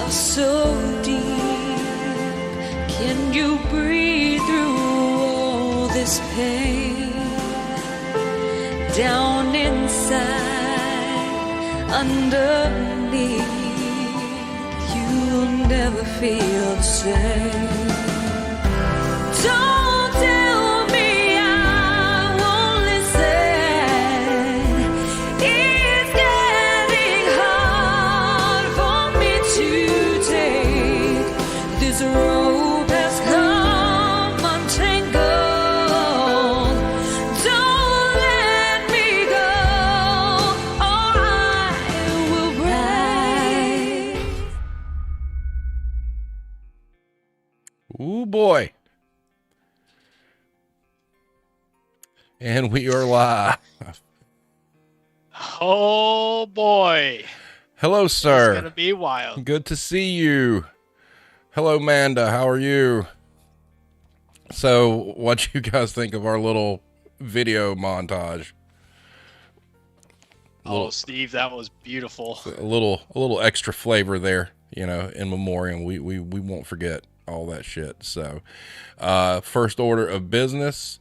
are so deep. Can you breathe through all this pain? Down inside, underneath, you'll never feel the same. Don't tell me I won't listen. It's getting hard for me to take. This rope has come untangled. Don't let me go, or I will break. Ooh, boy. And we are live. Oh boy. Hello, sir. It's gonna be wild. Good to see you. Hello, Amanda. How are you? So, what you guys think of our little video montage? Oh, Steve, that was beautiful. A little extra flavor there, you know, in memoriam. We won't forget all that shit. So, first order of business.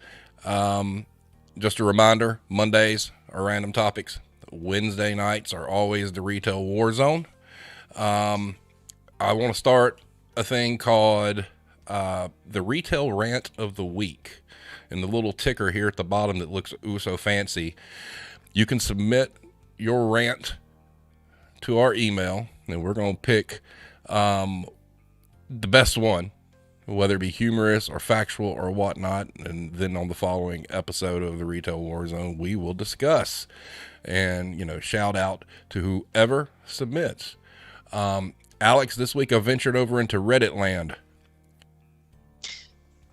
Just a reminder, Mondays are random topics. Wednesday nights are always the Retail Warzone. I want to start a thing called the Retail Rant of the Week. And the little ticker here at the bottom that looks ooh so fancy, you can submit your rant to our email, and we're going to pick the best one, whether it be humorous or factual or whatnot. And then on the following episode of the Retail Warzone, we will discuss and, you know, shout out to whoever submits. Alex, this week I ventured over into Reddit land.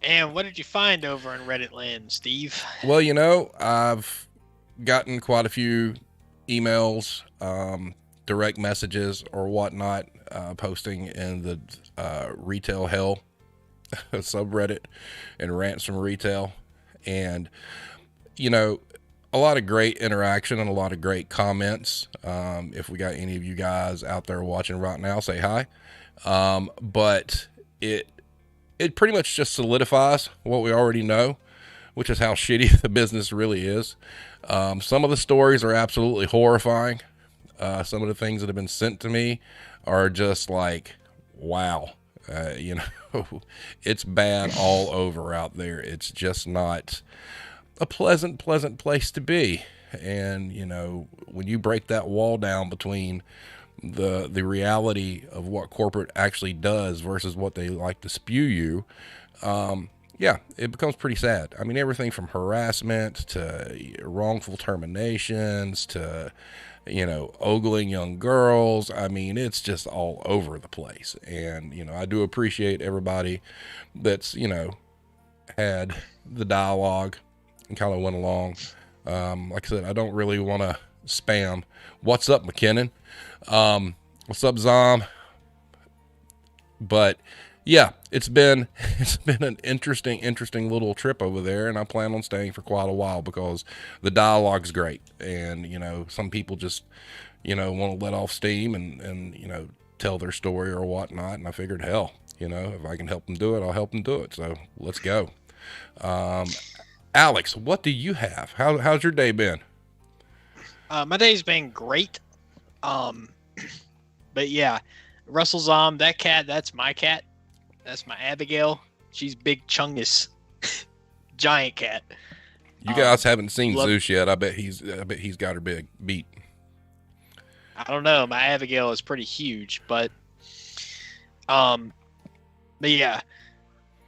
And what did you find over in Reddit land, Steve? Well, you know, I've gotten quite a few emails, direct messages or whatnot, posting in the retail hell subreddit and rants from retail. And, you know, a lot of great interaction and a lot of great comments. If we got any of you guys out there watching right now, say hi. But it pretty much just solidifies what we already know, which is how shitty the business really is. Some of the stories are absolutely horrifying. Some of the things that have been sent to me are just like, wow. You know, it's bad all over out there. It's just not a pleasant place to be. And, you know, when you break that wall down between the reality of what corporate actually does versus what they like to spew you, yeah, it becomes pretty sad. I mean, everything from harassment to wrongful terminations to, you know, ogling young girls. I mean, it's just all over the place. And, you know, I do appreciate everybody that's, you know, had the dialogue and kind of went along. Like I said, I don't really want to spam. What's up, McKinnon? What's up, Zom? But yeah, it's been an interesting little trip over there, and I plan on staying for quite a while because the dialogue's great. And, you know, some people just, you know, want to let off steam and, you know, tell their story or whatnot. And I figured, hell, you know, if I can help them do it, I'll help them do it. So let's go. Alex, what do you have? How's your day been? My day's been great. But yeah, Russell Zom, that cat, that's my cat. That's my Abigail. She's big chungus, giant cat. You guys haven't seen Zeus yet. I bet he's got her big beat. I don't know. My Abigail is pretty huge, but yeah,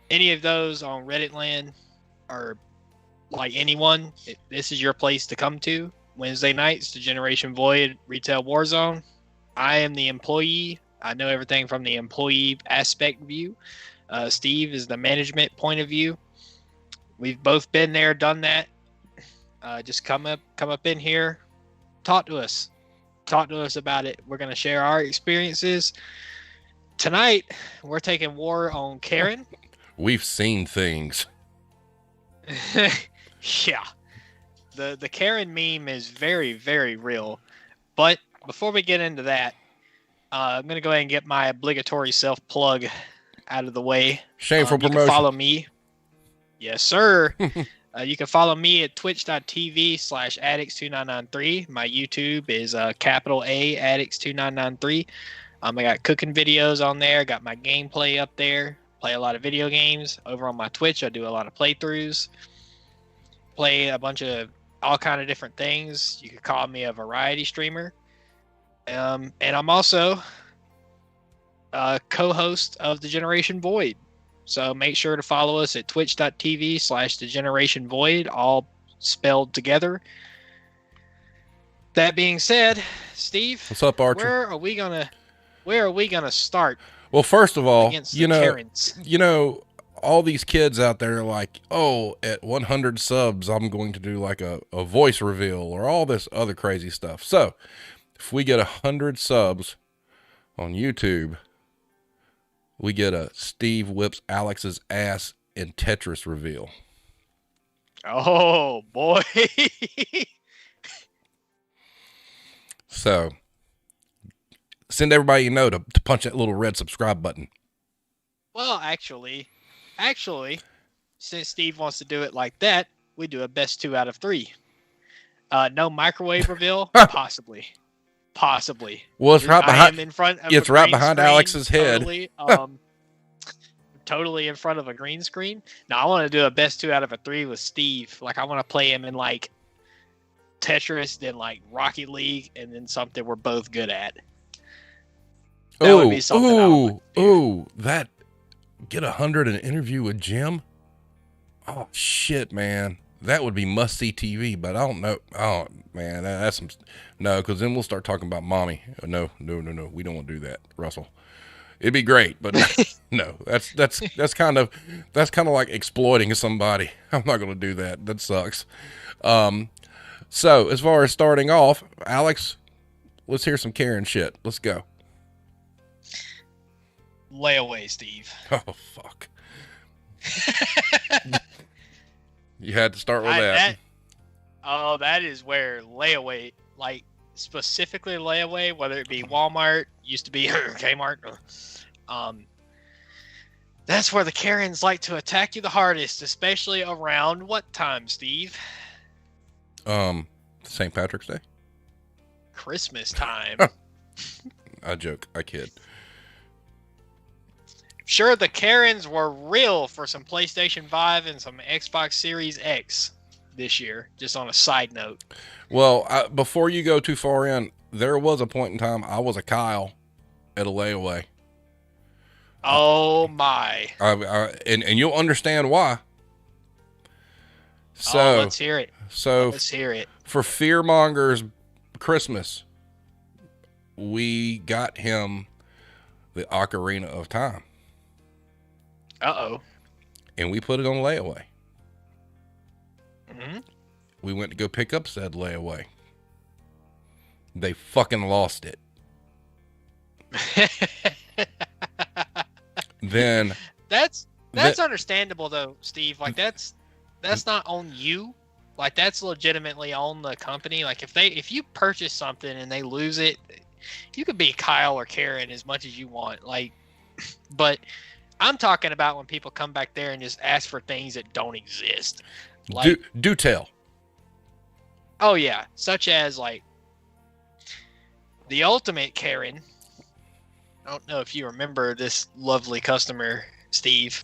any of those on Reddit land are like anyone. This is your place to come to. Wednesday nights, the Generation Void Retail Warzone. I am the employee. I know everything from the employee aspect view. Steve is the management point of view. We've both been there, done that. Just come up in here, talk to us about it. We're going to share our experiences. Tonight, we're taking war on Karen. We've seen things. Yeah. The Karen meme is very, very real. But before we get into that, I'm gonna go ahead and get my obligatory self plug out of the way. Shameful You can promotion. follow me. Yes, sir. You can follow me at twitch.tv/addicts2993. My YouTube is capital A addicts2993. I got cooking videos on there. Got my gameplay up there. Play a lot of video games. Over on my Twitch, I do a lot of playthroughs. Play a bunch of all kind of different things. You could call me a variety streamer. And I'm also a co-host of The Generation Void. So make sure to follow us at twitch.tv/thegenerationvoid, all spelled together. That being said, Steve, What's up, Archer? Where are we gonna start? Well, first of all, against the Karens? All these kids out there are like, oh, at 100 subs, I'm going to do like a voice reveal or all this other crazy stuff. So if we get 100 subs on YouTube, we get a Steve whips Alex's ass in Tetris reveal. Oh, boy. So send everybody you know to punch that little red subscribe button. Well, actually, since Steve wants to do it like that, we do a best 2 out of 3. No microwave reveal? Possibly. Well, it's right behind. I am in front of It's a right green behind screen, Alex's head. Totally in front of a green screen. Now I want to do a best 2 out of 3 with Steve. Like I want to play him in like Tetris, then like Rocket League, and then something we're both good at. That would be something I would do. That get 100 in an interview with Jim. Oh shit, man. That would be must-see TV, but I don't know. Oh, man, that's some... No, because then we'll start talking about mommy. No. We don't want to do that, Russell. It'd be great, but no. That's kind of like exploiting somebody. I'm not going to do that. That sucks. So, as far as starting off, Alex, let's hear some Karen shit. Let's go. Layaway, Steve. Oh, fuck. You had to start with that. That is where layaway, like specifically layaway, whether it be Walmart, used to be Kmart, that's where the Karens like to attack you the hardest, especially around what time, Steve? St. Patrick's Day? Christmas time. I joke. I kid. Sure, the Karens were real for some PlayStation 5 and some Xbox Series X this year, just on a side note. Well, before you go too far in, there was a point in time I was a Kyle at a layaway. Oh, my. And you'll understand why. So, let's hear it. Let's hear it. For Fearmonger's Christmas, we got him the Ocarina of Time. Uh-oh. And we put it on layaway. Mm-hmm. We went to go pick up said layaway. They fucking lost it. Then that's understandable though, Steve. Like that's not on you. Like that's legitimately on the company. Like if you purchase something and they lose it, you could be Kyle or Karen as much as you want. Like, but I'm talking about when people come back there and just ask for things that don't exist. Like, do tell. Oh yeah, such as like the ultimate Karen. I don't know if you remember this lovely customer, Steve,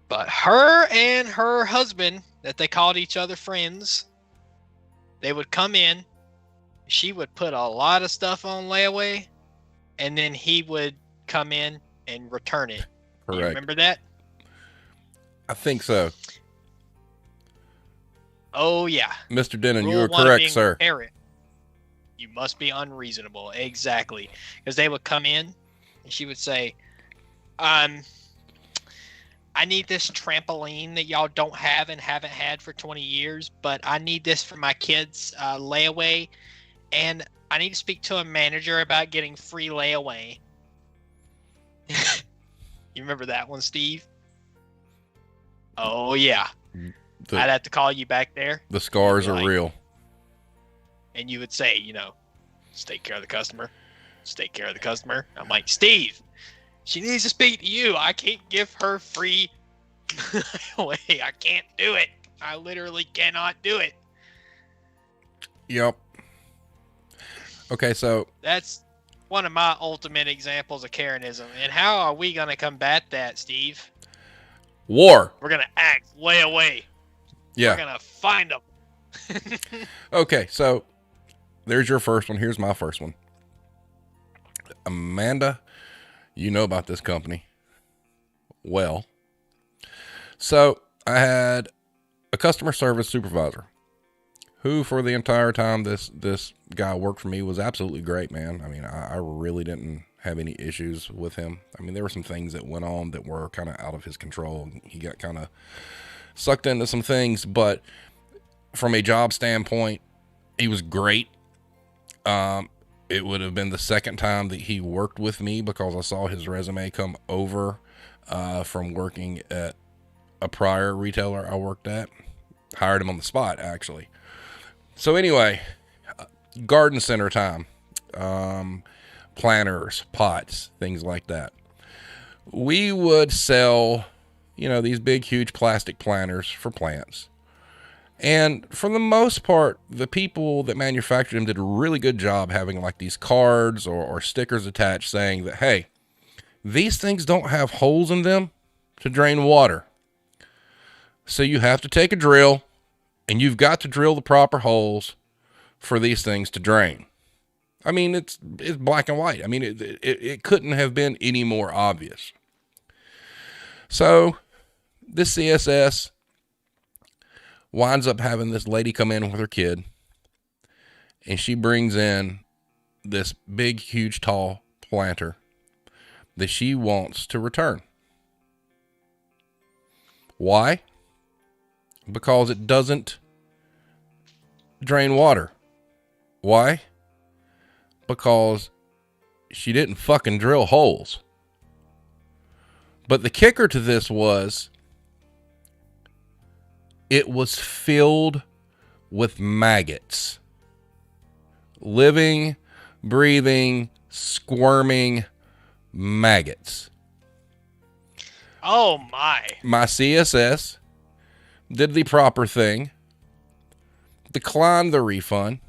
but her and her husband, that they called each other friends, they would come in. She would put a lot of stuff on layaway, and then he would come in and return it. Correct. You remember that? I think so. Oh, yeah. Mr. Denon, Rule you are one correct, being sir. Parent. You must be unreasonable. Exactly. Because they would come in, and she would say, I need this trampoline that y'all don't have and haven't had for 20 years, but I need this for my kids' layaway, and I need to speak to a manager about getting free layaway. You remember that one, Steve? Oh, yeah. I'd have to call you back there. The scars are real. And you would say, just take care of the customer. Just take care of the customer. I'm like, Steve, she needs to speak to you. I can't give her free away. I can't do it. I literally cannot do it. Yep. Okay, so That's one of my ultimate examples of Karenism. And how are we going to combat that, Steve? war. We're going to act way away. Yeah. We're going to find them. Okay, so there's your first one. Here's my first one. Amanda, you know about this company. Well, so I had a customer service supervisor who, for the entire time this guy worked for me, was absolutely great, man. I mean, I really didn't have any issues with him. I mean, there were some things that went on that were kind of out of his control. He got kind of sucked into some things, but from a job standpoint, he was great. It would have been the second time that he worked with me because I saw his resume come over from working at a prior retailer I worked at. Hired him on the spot, actually. So anyway, garden center time, planters, pots, things like that. We would sell, these big, huge plastic planters for plants. And for the most part, the people that manufactured them did a really good job having like these cards or stickers attached saying that, hey, these things don't have holes in them to drain water. So you have to take a drill and you've got to drill the proper holes for these things to drain. I mean, it's black and white. I mean, it couldn't have been any more obvious. So this CSS winds up having this lady come in with her kid, and she brings in this big, huge, tall planter that she wants to return. Why? Because it doesn't drain water. Why? Because she didn't fucking drill holes. But the kicker to this was it was filled with maggots. Living, breathing, squirming maggots. Oh my. My CSS did the proper thing, declined the refund.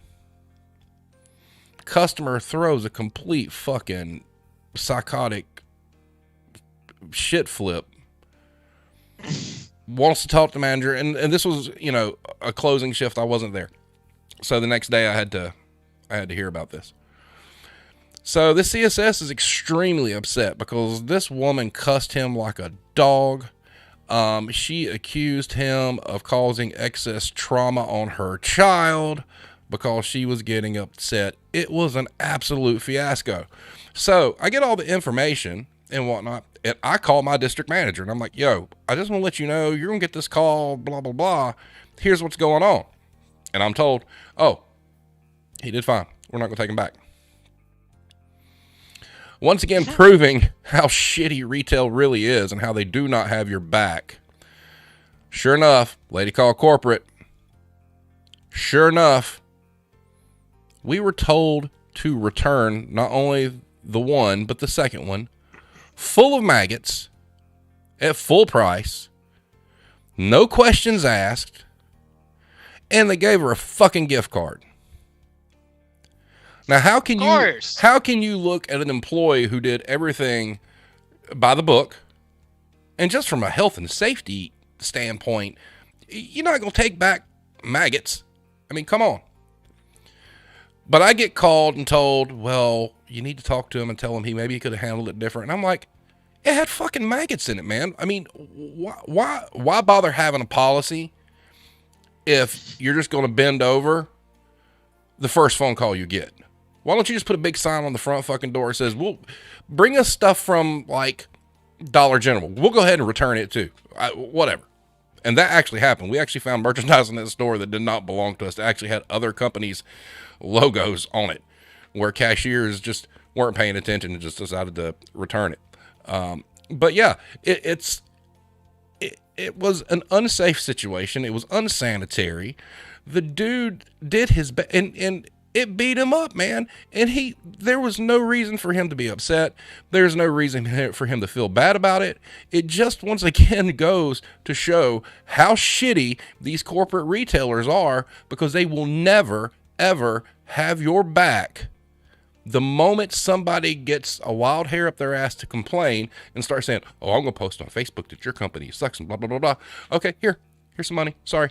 Customer throws a complete fucking psychotic shit flip. Wants to talk to the manager, and this was, a closing shift. I wasn't there. So the next day I had to hear about this. So this CSS is extremely upset because this woman cussed him like a dog. She accused him of causing excess trauma on her child because she was getting upset. It was an absolute fiasco. So I get all the information and whatnot, and I call my district manager, and I'm like, yo, I just want to let you know, you're going to get this call, blah, blah, blah. Here's what's going on. And I'm told, oh, he did fine. We're not going to take him back. Once again, proving how shitty retail really is and how they do not have your back. Sure enough, lady called corporate. Sure enough, we were told to return not only the one, but the second one, full of maggots, at full price, no questions asked, and they gave her a fucking gift card. Now, how can you look at an employee who did everything by the book, and just from a health and safety standpoint, you're not going to take back maggots? I mean, come on. But I get called and told, well, you need to talk to him and tell him maybe he could have handled it different. And I'm like, it had fucking maggots in it, man. I mean, why bother having a policy if you're just going to bend over the first phone call you get? Why don't you just put a big sign on the front fucking door that says, well, bring us stuff from like Dollar General. We'll go ahead and return it too. Whatever. And that actually happened. We actually found merchandise in that store that did not belong to us. It actually had other companies' logos on it, where cashiers just weren't paying attention and just decided to return it. But yeah, it was an unsafe situation. It was unsanitary. The dude did his best, and It beat him up, man. And there was no reason for him to be upset. There's no reason for him to feel bad about it. It just once again goes to show how shitty these corporate retailers are, because they will never, ever have your back. The moment somebody gets a wild hair up their ass to complain and start saying, oh, I'm going to post on Facebook that your company sucks and blah, blah, blah, blah. Okay, here's some money. Sorry.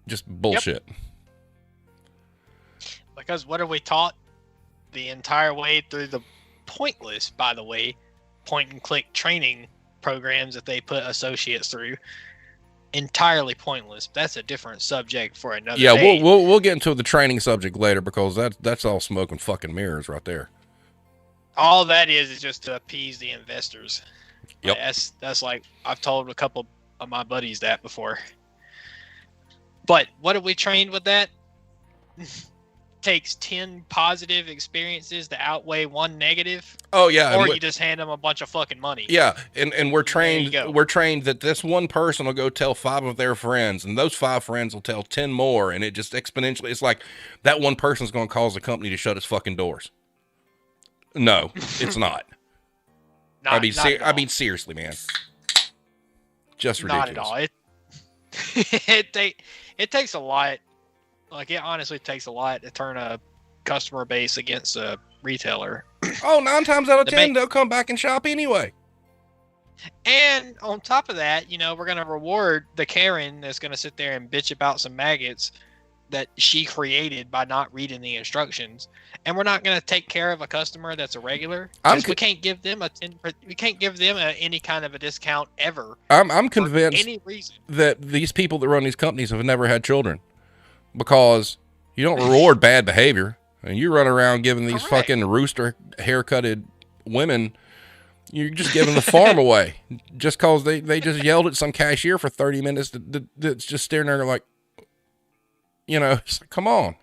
Just bullshit. Yep. Because what are we taught the entire way through the pointless, by the way, point and click training programs that they put associates through? Entirely pointless. That's a different subject for another day. Yeah, we'll get into the training subject later, because that's all smoke and fucking mirrors right there. All that is just to appease the investors. Yep. That's like, I've told a couple of my buddies that before. But what have we trained with that? Takes 10 positive experiences to outweigh one negative. Oh yeah, or you just hand them a bunch of fucking money. Yeah, and we're trained that this one person will go tell 5 of their friends, and those 5 friends will tell 10 more, and it just exponentially. It's like that one person's going to cause the company to shut its fucking doors. No, it's not. I mean, seriously, man. Just ridiculous. Not at all. It takes a lot. Like, it honestly takes a lot to turn a customer base against a retailer. Oh, 9 times out of 10, they'll come back and shop anyway. And on top of that, we're going to reward the Karen that's going to sit there and bitch about some maggots that she created by not reading the instructions. And we're not going to take care of a customer that's a regular. We can't give them any kind of a discount ever. I'm convinced for any reason that these people that run these companies have never had children, because you don't reward bad behavior, and you run around giving these fucking rooster haircutted women, you're just giving the farm away just because they just yelled at some cashier for 30 minutes that's just staring there like, it's like, come on.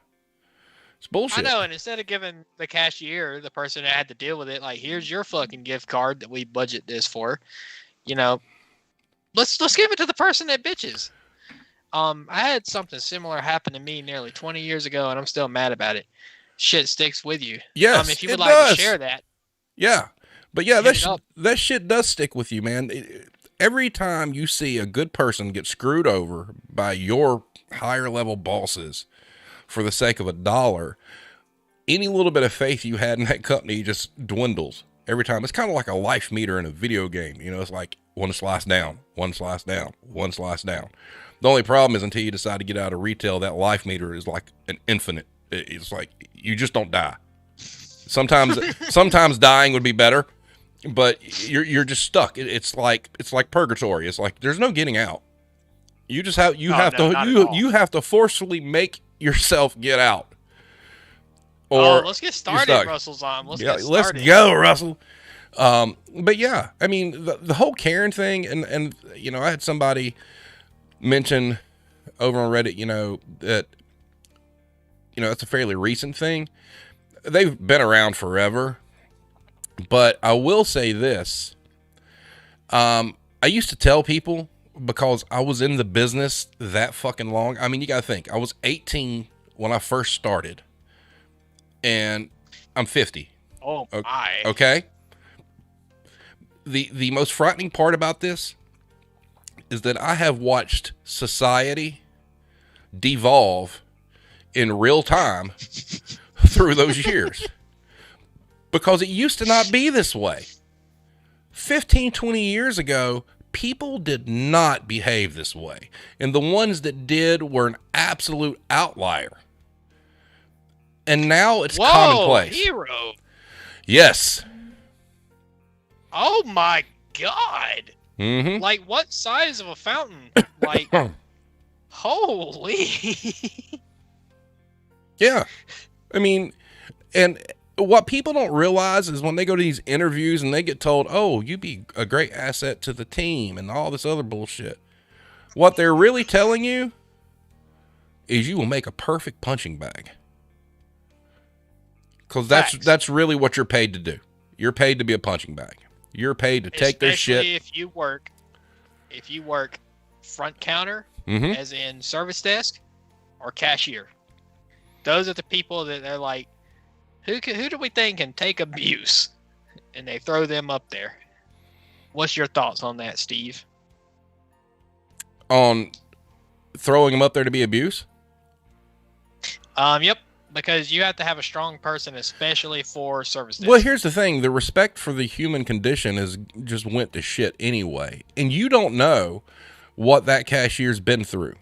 It's bullshit. I know, and instead of giving the cashier, the person that had to deal with it, like, here's your fucking gift card that we budget this for, let's give it to the person that bitches. I had something similar happen to me nearly 20 years ago, and I'm still mad about it. Shit sticks with you. Yes, if you would like to share that. Yeah. But yeah, that shit does stick with you, man. Every time you see a good person get screwed over by your higher level bosses for the sake of $1, any little bit of faith you had in that company just dwindles every time. It's kind of like a life meter in a video game. It's like one slice down, one slice down, one slice down. The only problem is until you decide to get out of retail, that life meter is like an infinite. It's like you just don't die. Sometimes dying would be better, but you're just stuck. It's like purgatory. It's like there's no getting out. You have to forcefully make yourself get out. Or let's get started. Russell's on. Let's get started. Let's go, Russell. But yeah, I mean the whole Karen thing, and I had somebody mention over on Reddit, that it's a fairly recent thing. They've been around forever, but I will say this. I used to tell people, because I was in the business that fucking long. I mean, you gotta think, I was 18 when I first started, and I'm 50. Oh my. Okay. The most frightening part about this is that I have watched society devolve in real time through those years, because it used to not be this way. 15, 20 years ago, people did not behave this way. And the ones that did were an absolute outlier. And now it's commonplace. Hero. Yes. Oh my God. Mm-hmm. Like, what size of a fountain? Like, holy. Yeah. I mean, and what people don't realize is when they go to these interviews and they get told, oh, you'd be a great asset to the team and all this other bullshit. What they're really telling you is you will make a perfect punching bag. Because that's really what you're paid to do. You're paid to be a punching bag. You're paid to take their shit. Especially if you work front counter, mm-hmm. as in service desk, or cashier. those are the people that they're like, who do we think can take abuse, and they throw them up there. What's your thoughts on that, Steve? On throwing them up there to be abuse? Yep, because you have to have a strong person, especially for service desk. Well, here's the thing. The respect for the human condition is just went to shit anyway. And you don't know what that cashier's been through.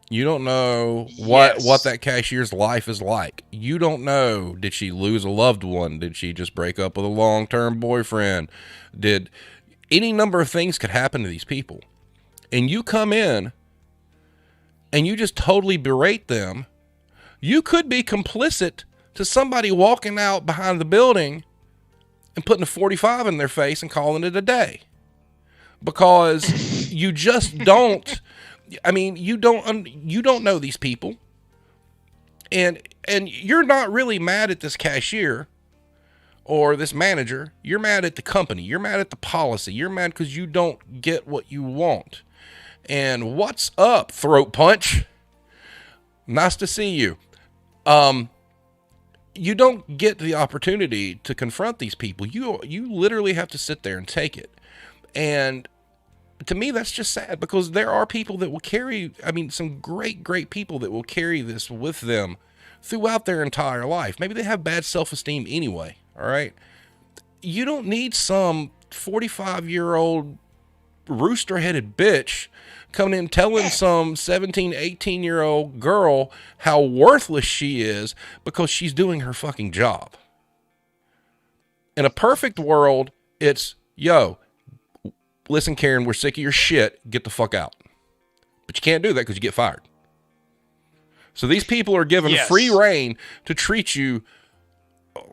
You don't know what that cashier's life is like. You don't know, did she lose a loved one? Did she just break up with a long-term boyfriend? Did any number of things could happen to these people. And you come in and you just totally berate them. You could be complicit to somebody walking out behind the building and putting a 45 in their face and calling it a day. Because you just don't, I mean, you don't know these people. And you're not really mad at this cashier or this manager. You're mad at the company. You're mad at the policy. You're mad because you don't get what you want. And what's up, throat punch? Nice to see you. You don't get the opportunity to confront these people. You literally have to sit there and take it. And to me, that's just sad, because there are people that will carry, I mean, some great people that will carry this with them throughout their entire life. Maybe they have bad self-esteem anyway. All right. You don't need some 45-year-old rooster-headed bitch coming in telling some 17, 18-year-old girl how worthless she is because she's doing her fucking job. In a perfect world, it's, yo, listen, Karen, we're sick of your shit. Get the fuck out. But you can't do that because you get fired. So these people are given free reign to treat you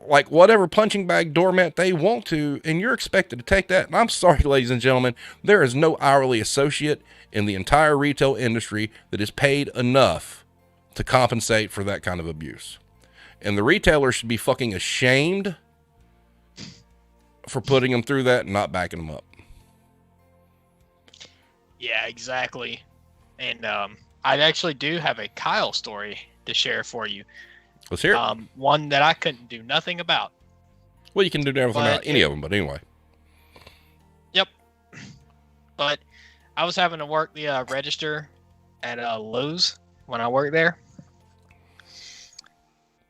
like whatever punching bag doormat they want to, and you're expected to take that. And I'm sorry, ladies and gentlemen, there is no hourly associate in the entire retail industry that is paid enough to compensate for that kind of abuse. And the retailer should be fucking ashamed for putting them through that and not backing them up. Yeah, exactly. And I actually do have a Kyle story to share for you. Let's hear it. One that I couldn't do nothing about. Well, you can do everything about any of them, but anyway. Yep. But I was having to work the register at Lowe's when I worked there.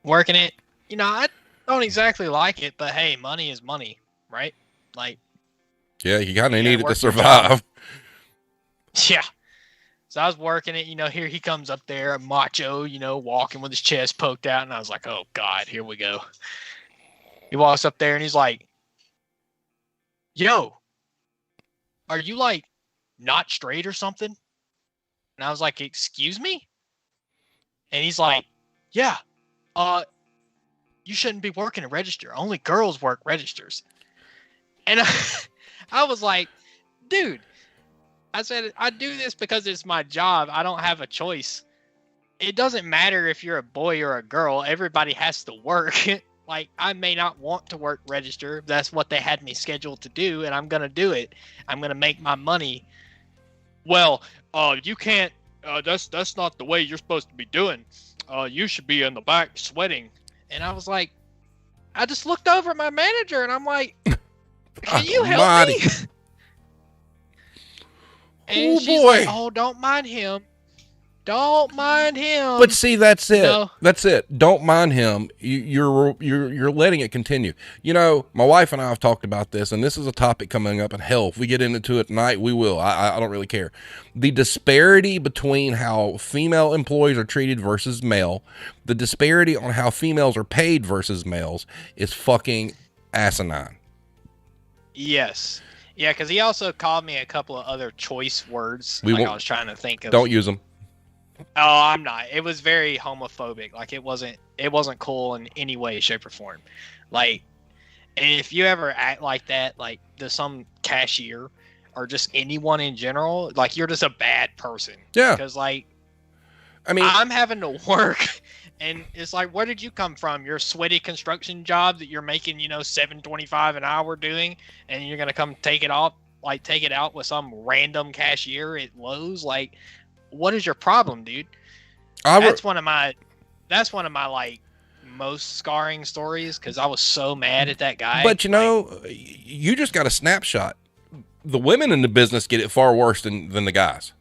Working it, you know, I don't exactly like it, but hey, money is money, right? Like, yeah, you kind of need it to survive. Yeah. So I was working it, you know, here he comes up there, macho, you know, walking with his chest poked out. And I was like, oh, God, here we go. He walks up there and he's like, yo, are you like not straight or something? And I was like, excuse me? And he's like, yeah, you shouldn't be working a register. Only girls work registers. And I was like, dude. I said, I do this because it's my job. I don't have a choice. It doesn't matter if you're a boy or a girl. Everybody has to work. Like, I may not want to work register. That's what they had me scheduled to do, and I'm going to do it. I'm going to make my money. Well, you can't. That's not the way you're supposed to be doing. You should be in the back sweating. And I was like, I just looked over at my manager, and I'm like, can you help me? And she's like, oh, don't mind him. Don't mind him. But see, that's it. No. That's it. Don't mind him. You're letting it continue. You know, my wife and I have talked about this, and this is a topic coming up. And hell, if we get into it tonight, we will. I don't really care. The disparity between how female employees are treated versus male, the disparity on how females are paid versus males is fucking asinine. Yes. Yeah, because he also called me a couple of other choice words. I was trying to think of. Don't use them. Oh, I'm not. It was very homophobic. Like, it wasn't cool in any way, shape, or form. Like, and if you ever act like that, like to some cashier or just anyone in general, like, you're just a bad person. Yeah. Because, like, I mean, I'm having to work. And it's like, where did you come from? Your sweaty construction job that you're making, you know, $7.25 an hour doing, and you're gonna come take it out with some random cashier at Lowe's? Like, what is your problem, dude? That's that's one of my like most scarring stories because I was so mad at that guy. But you know, you just got a snapshot. The women in the business get it far worse than the guys.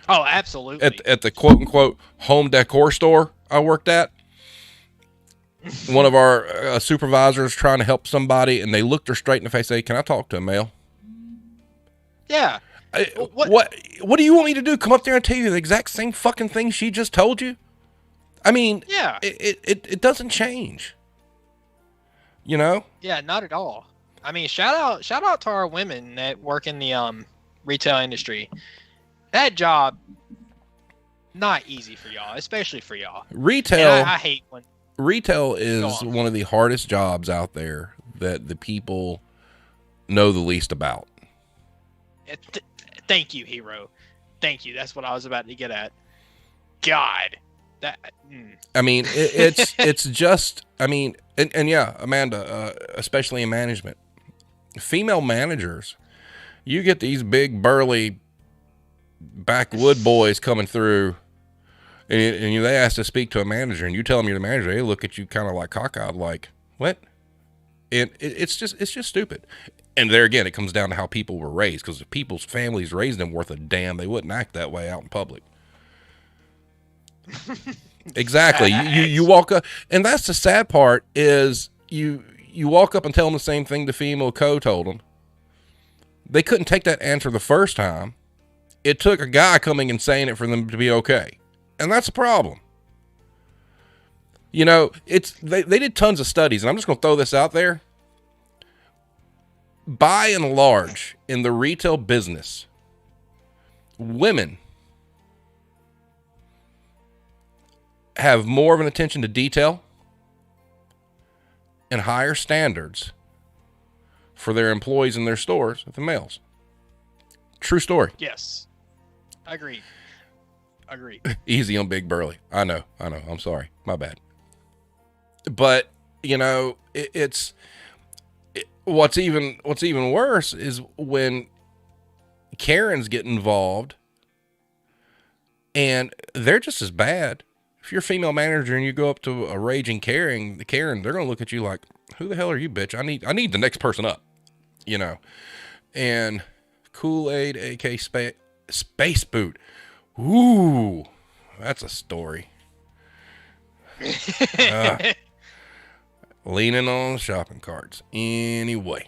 Oh, absolutely. At the quote unquote home decor store I worked at, one of our supervisors trying to help somebody, and they looked her straight in the face and said, "Can I talk to a male?" Yeah. What do you want me to do? Come up there and tell you the exact same fucking thing she just told you? I mean, yeah, it doesn't change. You know? Yeah, not at all. I mean, shout out to our women that work in the retail industry. That job, not easy for y'all, especially for y'all. Retail. And I hate when retail is one of the hardest jobs out there that the people know the least about. Thank you, Hero. Thank you. That's what I was about to get at. God. I mean, it's just, I mean, and yeah, Amanda, especially in management, female managers, you get these big burly backwood boys coming through, and they ask to speak to a manager, and you tell them you're the manager, they look at you kind of like cockeyed, like, what? And it's just stupid. And there again, it comes down to how people were raised, because if people's families raised them worth a damn, they wouldn't act that way out in public. Exactly. You walk up, and that's the sad part is you walk up and tell them the same thing the female co told them. They couldn't take that answer the first time. It took a guy coming and saying it for them to be okay. And that's a problem. You know, they did tons of studies, and I'm just going to throw this out there. By and large, in the retail business, women have more of an attention to detail and higher standards for their employees in their stores than males. True story. Yes. Agreed. Easy on Big Burly. I know. I'm sorry. My bad. But, you know, what's even worse is when Karens get involved, and they're just as bad. If you're a female manager and you go up to a raging Karen, they're going to look at you like, who the hell are you, bitch? I need the next person up, you know. And Kool-Aid, AK Space Boot. Ooh, that's a story. Leaning on shopping carts. Anyway.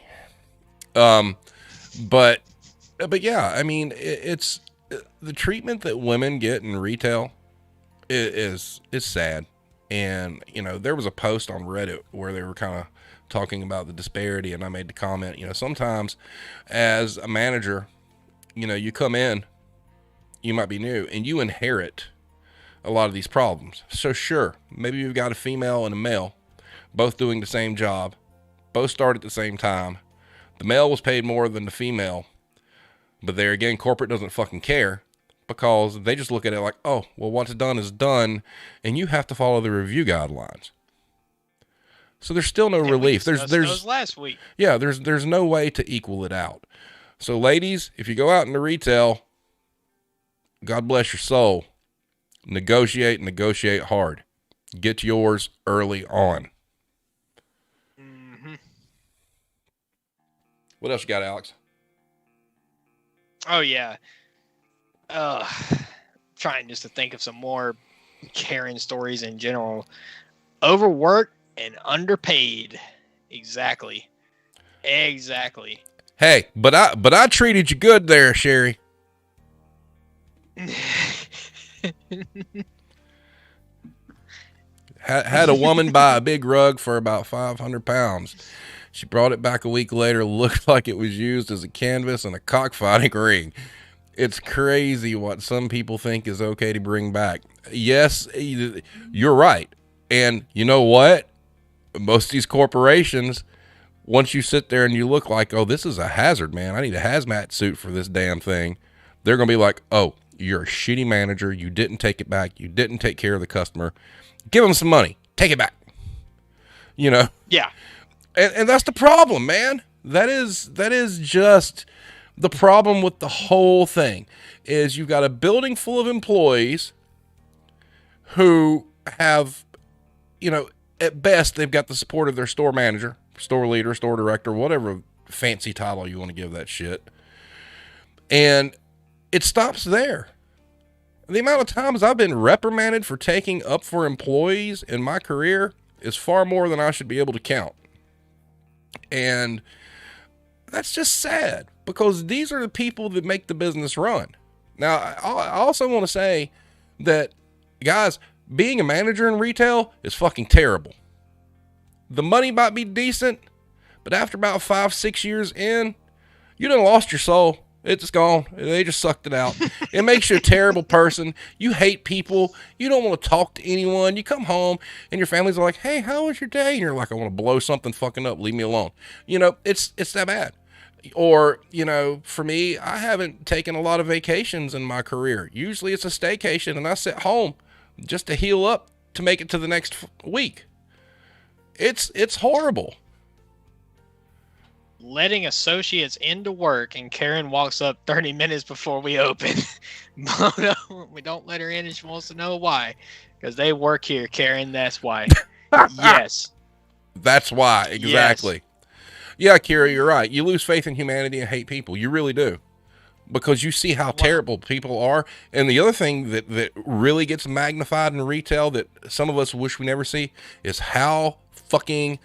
But yeah, I mean, it's the treatment that women get in retail is sad. And, you know, there was a post on Reddit where they were kind of talking about the disparity, and I made the comment, you know, sometimes as a manager, you know, you come in, you might be new, and you inherit a lot of these problems. So sure, maybe you've got a female and a male, both doing the same job, both start at the same time. The male was paid more than the female, but there again, corporate doesn't fucking care, because they just look at it like, oh, well, what's done is done, and you have to follow the review guidelines. So there's still no relief. There's last week. Yeah, there's no way to equal it out. So ladies, if you go out into retail, God bless your soul. Negotiate hard. Get yours early on. Mm-hmm. What else you got, Alex? Oh yeah. Trying just to think of some more Karen stories in general. Overworked and underpaid. Exactly. Hey, but I treated you good there, Sherry. Had a woman buy a big rug for about 500 pounds. She brought it back a week later, looked like it was used as a canvas and a cockfighting ring. It's crazy what some people think is okay to bring back. Yes, you're right. And you know what? Most of these corporations, once you sit there and you look like, oh, this is a hazard, man. I need a hazmat suit for this damn thing. They're going to be like, oh, you're a shitty manager. You didn't take it back. You didn't take care of the customer. Give them some money. Take it back. You know? Yeah. And that's the problem, man. That is just the problem with the whole thing, is you've got a building full of employees who have, at best, they've got the support of their store manager, store leader, store director, whatever fancy title you want to give that shit. And it stops there. The amount of times I've been reprimanded for taking up for employees in my career is far more than I should be able to count. And that's just sad, because these are the people that make the business run. Now, I also want to say that, guys, being a manager in retail is fucking terrible. The money might be decent, but after about 5-6 years in, you done lost your soul. It's gone. They just sucked it out. It makes you a terrible person. You hate people. You don't want to talk to anyone. You come home and your family's like, hey, how was your day? And you're like, I want to blow something fucking up. Leave me alone. It's that bad. Or, for me, I haven't taken a lot of vacations in my career. Usually it's a staycation and I sit home just to heal up to make it to the next week. It's horrible. Letting associates into work, and Karen walks up 30 minutes before we open. We don't let her in, and she wants to know why. Because they work here, Karen. That's why. Yes. That's why. Exactly. Yes. Yeah, Kira, you're right. You lose faith in humanity and hate people. You really do. Because you see how terrible people are. And the other thing that really gets magnified in retail that some of us wish we never see is how fucking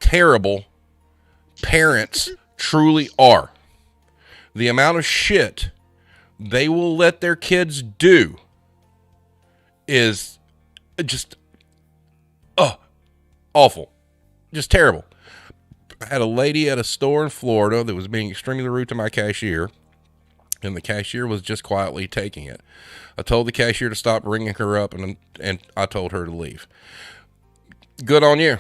terrible parents truly are. The amount of shit they will let their kids do is just awful. Just terrible. I had a lady at a store in Florida that was being extremely rude to my cashier, and the cashier was just quietly taking it. I told the cashier to stop ringing her up, and I told her to leave. Good on you.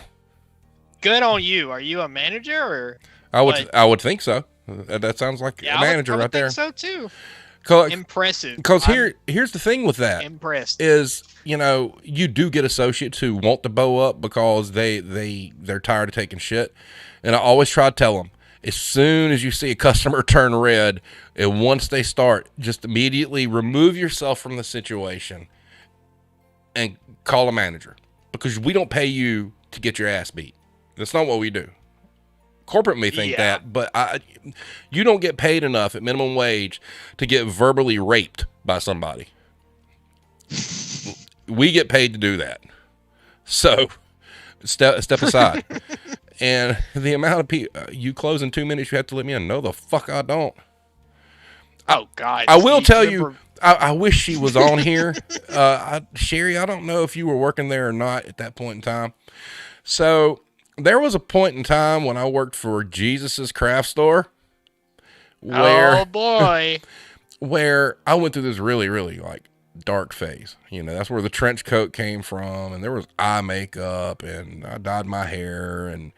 Good on you. Are you a manager or? I would think so. That sounds like a manager right there. I would think so too. Impressive. Because here's the thing with that. Impressed. Is, you do get associates who want to bow up because they're tired of taking shit. And I always try to tell them, as soon as you see a customer turn red, and once they start, just immediately remove yourself from the situation and call a manager. Because we don't pay you to get your ass beat. That's not what we do. Corporate may think that, but you don't get paid enough at minimum wage to get verbally raped by somebody. We get paid to do that. So step aside. And the amount of people, you close in 2 minutes, you have to let me in. No, the fuck I don't. Oh, God. I will tell you, I wish she was on here. Sherry, I don't know if you were working there or not at that point in time. So there was a point in time when I worked for Jesus's Craft Store. Oh, boy. Where I went through this really, really dark phase. That's where the trench coat came from, and there was eye makeup, and I dyed my hair, and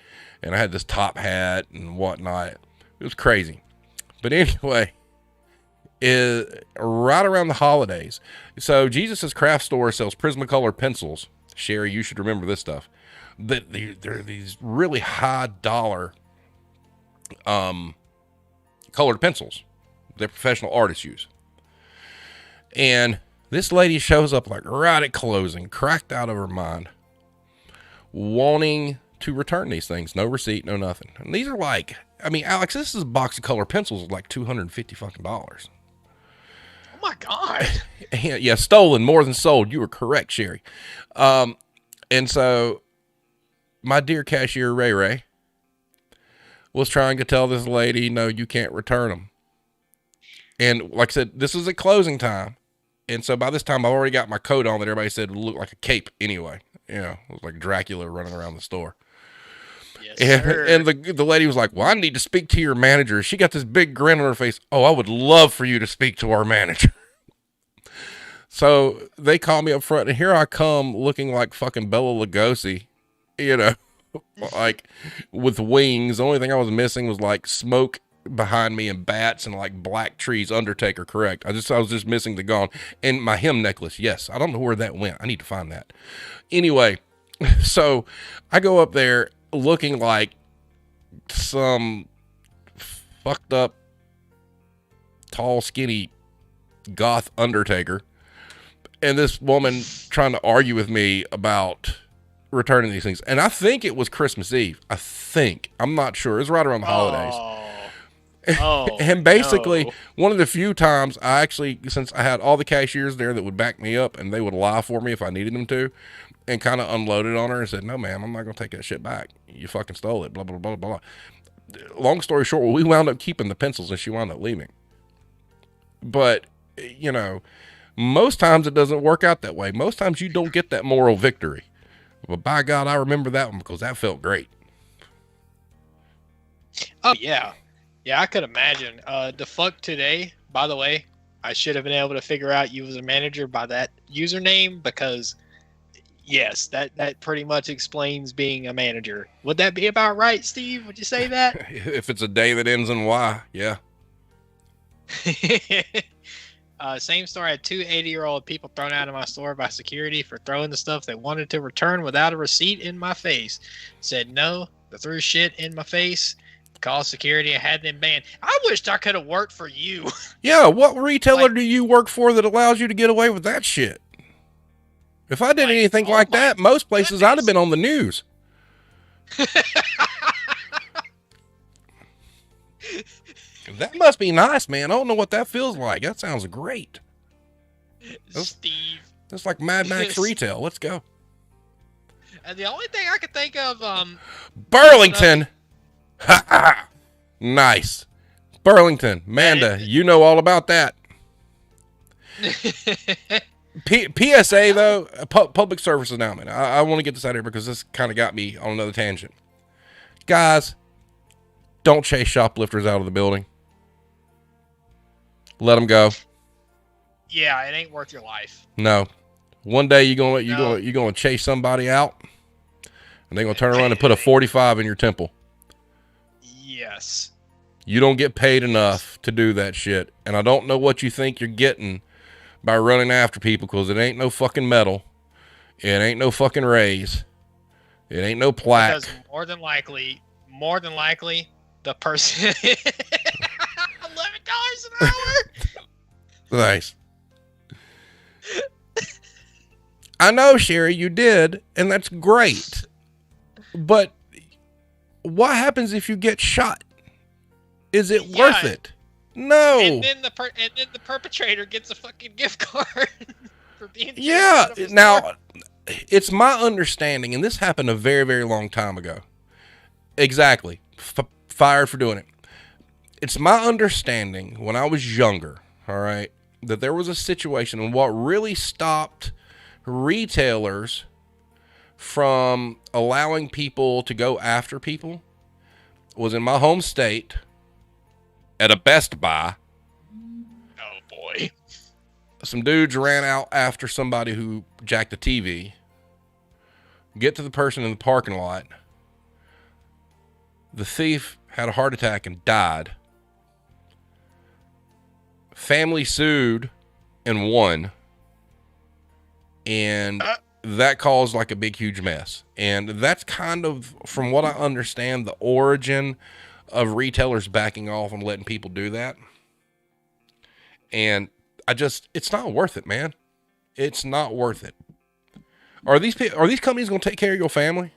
I had this top hat and whatnot. It was crazy. But anyway, right around the holidays. So Jesus's Craft Store sells Prismacolor pencils. Sherry, you should remember this stuff. That they're these really high dollar colored pencils that professional artists use. And this lady shows up right at closing, cracked out of her mind, wanting to return these things. No receipt, no nothing. And these are Alex, this is a box of colored pencils like $250 fucking. Oh my God. Yeah, stolen more than sold. You were correct, Sherry. And so my dear cashier, Ray, was trying to tell this lady, no, you can't return them. And like I said, this was at closing time. And so by this time, I've already got my coat on that everybody said would look like a cape anyway. It was like Dracula running around the store. Yes, and the lady was like, well, I need to speak to your manager. She got this big grin on her face. Oh, I would love for you to speak to our manager. So they call me up front, and here I come looking like fucking Bela Lugosi. With wings. The only thing I was missing was smoke behind me and bats and black trees. Undertaker, correct. I was just missing the gone and my hem necklace. Yes, I don't know where that went. I need to find that. Anyway, so I go up there looking like some fucked up, tall, skinny goth Undertaker. and this woman trying to argue with me about returning these things. And I think it was Christmas Eve. I'm not sure. It was right around the holidays. And basically, one of the few times I actually, since I had all the cashiers there that would back me up and they would lie for me if I needed them to, and kind of unloaded on her and said, no, ma'am, I'm not going to take that shit back. You fucking stole it, blah, blah, blah, blah. Long story short, we wound up keeping the pencils and she wound up leaving. But, you know, most times it doesn't work out that way. Most times you don't get that moral victory. But by God, I remember that one because that felt great. Oh, yeah. Yeah, I could imagine. The fuck today, by the way, I should have been able to figure out you was a manager by that username because, yes, that pretty much explains being a manager. Would that be about right, Steve? Would you say that? If it's a day that ends in Y, yeah. Same story. I had two 80-year-old people thrown out of my store by security for throwing the stuff they wanted to return without a receipt in my face. Said no, they threw shit in my face. Called security and had them banned. I wished I could have worked for you. Yeah, what retailer do you work for that allows you to get away with that shit? If I did anything like that, most places I'd have been on the news. That must be nice, man. I don't know what that feels like. That sounds great. Steve. That's like Mad Max Retail. Let's go. And the only thing I could think of, Burlington. Ha ha. Nice. Burlington. Manda, you know all about that. PSA though, public service announcement. I want to get this out here because this kind of got me on another tangent. Guys, don't chase shoplifters out of the building. Let them go. Yeah, it ain't worth your life. No. One day you're gonna chase somebody out, and they're gonna turn around and put a 45 in your temple. Yes. You don't get paid enough to do that shit, and I don't know what you think you're getting by running after people because it ain't no fucking medal, it ain't no fucking raise, it ain't no plaque. Because more than likely, the person $11 an hour. Nice. I know, Sherry, you did, and that's great. But what happens if you get shot? Is it worth it? No. And then the perpetrator gets a fucking gift card for being. Yeah. Now, it's my understanding, and this happened a very, very long time ago. Exactly. Fired for doing it. It's my understanding when I was younger, all right, that there was a situation, and what really stopped retailers from allowing people to go after people was in my home state at a Best Buy. Oh boy. Some dudes ran out after somebody who jacked a TV. Get to the person in the parking lot. The thief had a heart attack and died. Family sued and won. And that caused like a big, huge mess. And that's kind of, from what I understand, the origin of retailers backing off and letting people do that. And it's not worth it, man. It's not worth it. Are these companies going to take care of your family?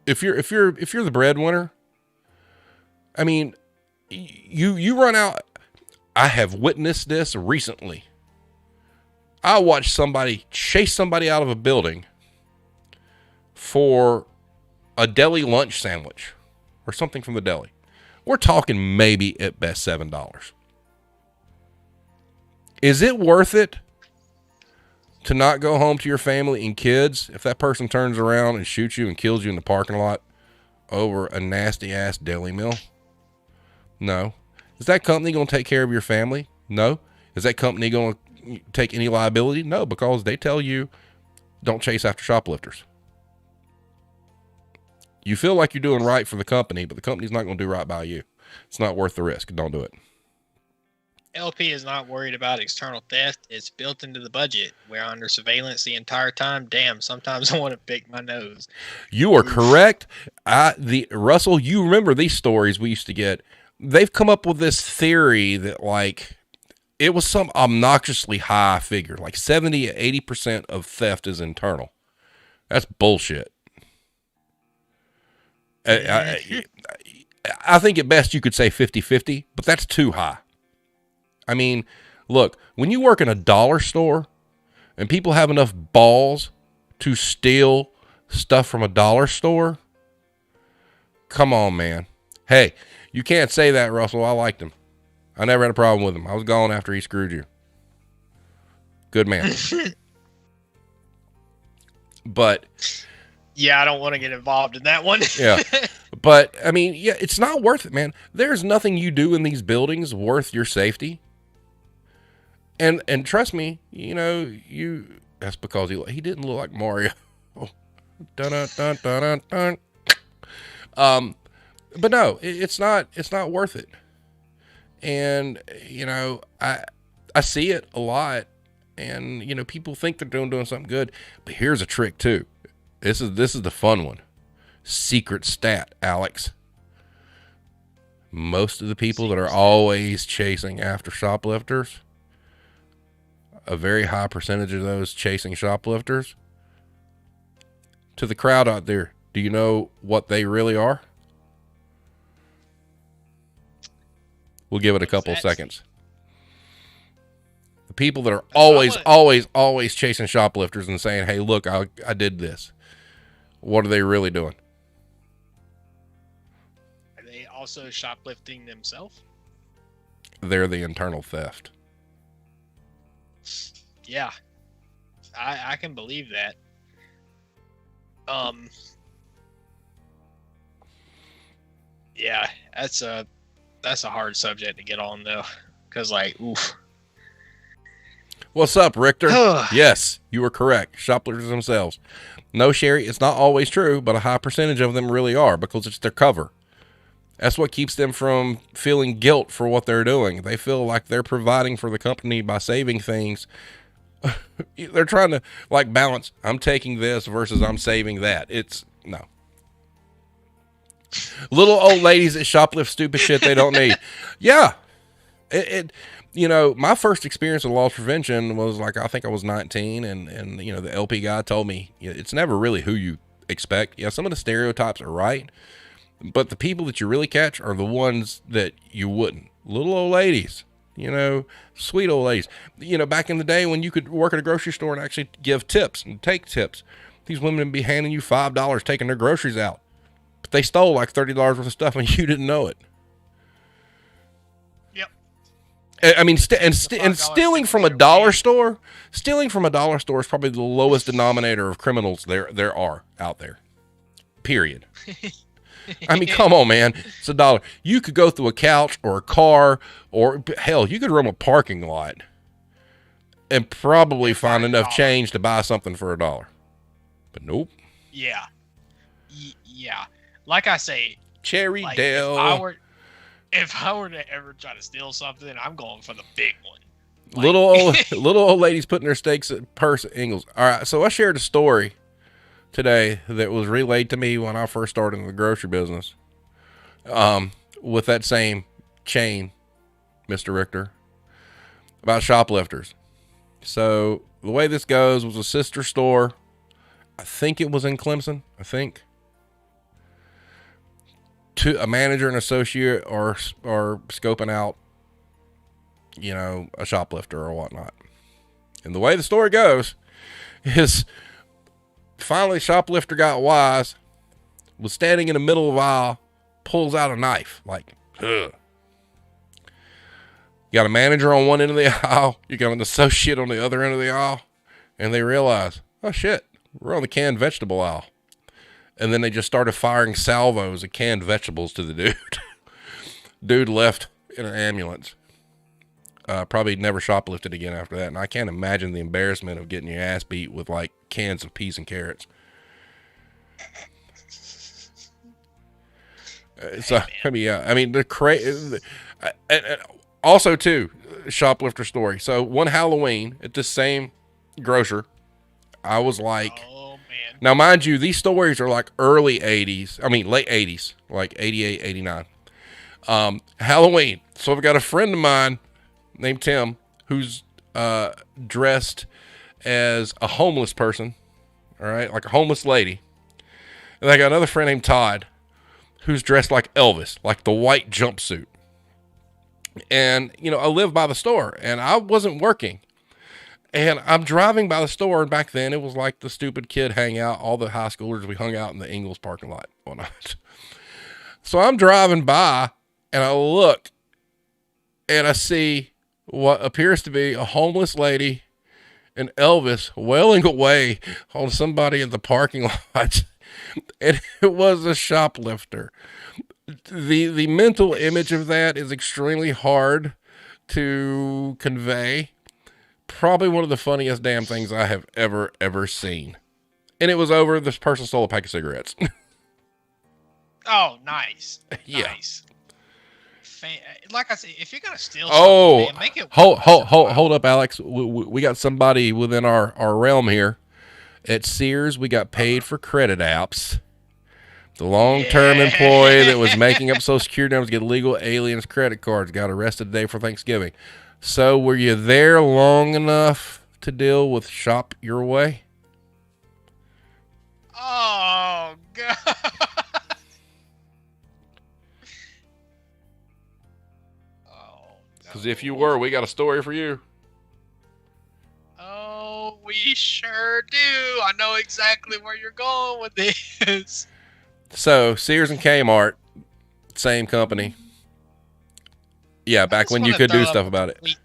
If you're the breadwinner, I mean, you run out. I have witnessed this recently. I watched somebody chase somebody out of a building for a deli lunch sandwich or something from the deli. We're talking maybe at best $7. Is it worth it to not go home to your family and kids if that person turns around and shoots you and kills you in the parking lot over a nasty ass deli meal? No. Is that company going to take care of your family? No. Is that company going to take any liability? No, because they tell you don't chase after shoplifters. You feel like you're doing right for the company, but the company's not going to do right by you. It's not worth the risk. Don't do it. LP is not worried about external theft. It's built into the budget. We're under surveillance the entire time. Damn, sometimes I want to pick my nose. You are correct. Russell, you remember these stories we used to get. They've come up with this theory that, like, it was some obnoxiously high figure, like 70 to 80% of theft is internal. That's bullshit. I think at best you could say 50-50, but that's too high. I mean, look, when you work in a dollar store and people have enough balls to steal stuff from a dollar store, come on, man. Hey, you can't say that, Russell. I liked him. I never had a problem with him. I was gone after he screwed you. Good man. But yeah, I don't want to get involved in that one. Yeah. But I mean, yeah, it's not worth it, man. There's nothing you do in these buildings worth your safety. And trust me, you know, that's because he didn't look like Mario. Dun, dun, dun, dun, dun, dun. But no, it's not worth it. And, you know, I see it a lot, and, you know, people think they're doing something good, but here's a trick too. This is the fun one. Secret stat, Alex. Most of the people that are always chasing after shoplifters, a very high percentage of those chasing shoplifters, to the crowd out there, do you know what they really are? We'll give it a couple of seconds. The people that are always chasing shoplifters and saying, hey, look, I did this. What are they really doing? Are they also shoplifting themselves? They're the internal theft. Yeah. I can believe that. Yeah, that's a hard subject to get on though, because like, oof. What's up, Richter? Yes, you were correct. Shoplifters themselves. No, Sherry, it's not always true, but a high percentage of them really are, because it's their cover. That's what keeps them from feeling guilt for what they're doing. They feel like they're providing for the company by saving things. They're trying to like balance. I'm taking this versus I'm saving that. It's no. Little old ladies that shoplift stupid shit they don't need. Yeah. You know, my first experience with loss prevention was like, I think I was 19, and you know, the LP guy told me, you know, it's never really who you expect. Yeah, some of the stereotypes are right, but the people that you really catch are the ones that you wouldn't. Little old ladies, you know, sweet old ladies. You know, back in the day when you could work at a grocery store and actually give tips and take tips, these women would be handing you $5 taking their groceries out, but they stole like $30 worth of stuff and you didn't know it. I mean, stealing from a dollar store is probably the lowest denominator of criminals there are out there. Period. I mean, come on, man. It's $1. You could go through a couch or a car, or hell, you could roam a parking lot and probably find enough change to buy something for $1. But nope. Yeah. Yeah. Like I say, Cherry like, Dale. If I were to ever try to steal something, I'm going for the big one. Like, little old ladies putting their steaks at purse at Ingles. All right, so I shared a story today that was relayed to me when I first started in the grocery business. With that same chain, Mr. Richter, about shoplifters. So the way this goes was a sister store. I think it was in Clemson. A manager and associate are scoping out, you know, a shoplifter or whatnot. And the way the story goes is finally shoplifter got wise, was standing in the middle of the aisle, pulls out a knife, like, ugh. You got a manager on one end of the aisle, you got an associate on the other end of the aisle, and they realize, oh shit, we're on the canned vegetable aisle. And then they just started firing salvos of canned vegetables to the dude. Dude left in an ambulance. Probably never shoplifted again after that. And I can't imagine the embarrassment of getting your ass beat with like cans of peas and carrots. I mean, also too, shoplifter story. So one Halloween at this same grocer, I was like, now, mind you, these stories are like early 80s. I mean, late 80s, like 88, 89. Halloween. So I've got a friend of mine named Tim, who's dressed as a homeless person, all right, like a homeless lady. And I got another friend named Todd who's dressed like Elvis, like the white jumpsuit. And, you know, I live by the store and I wasn't working. And I'm driving by the store, and back then it was like the stupid kid hangout. All the high schoolers, we hung out in the Ingles parking lot one night. So I'm driving by, and I look, and I see what appears to be a homeless lady and Elvis wailing away on somebody in the parking lot. And it was a shoplifter. The mental image of that is extremely hard to convey. Probably one of the funniest damn things I have ever seen. And it was over this person stole a pack of cigarettes. Oh, nice. Yeah. Nice. Like I said, if you're going to steal Oh, something, man, make it hold up, Alex. We got somebody within our realm here. At Sears, we got paid for credit apps. The long-term employee that was making up Social Security numbers to get legal aliens credit cards got arrested today for Thanksgiving. So were you there long enough to deal with Shop Your Way? Oh, God. Because if you were, we got a story for you. Oh, we sure do. I know exactly where you're going with this. So, Sears and Kmart, same company. Yeah, back when you could do stuff about it.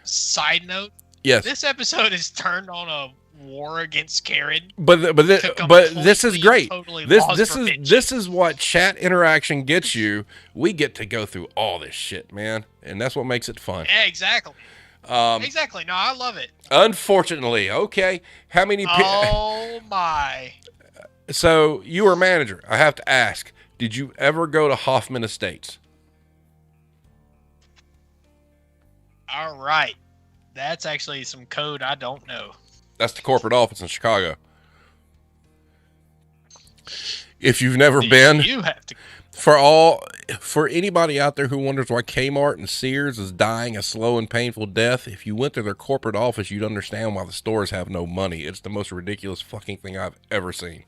Side note. Yes. This episode is turned on a war against Karen. But this is great. This is what chat interaction gets you. We get to go through all this shit, man, and that's what makes it fun. Yeah, exactly. Exactly. No, I love it. Unfortunately, okay. How many? Oh my. So you were a manager. I have to ask: did you ever go to Hoffman Estates? All right. That's actually some code I don't know. That's the corporate office in Chicago. If you've never been, you have to. For anybody out there who wonders why Kmart and Sears is dying a slow and painful death, if you went to their corporate office, you'd understand why the stores have no money. It's the most ridiculous fucking thing I've ever seen.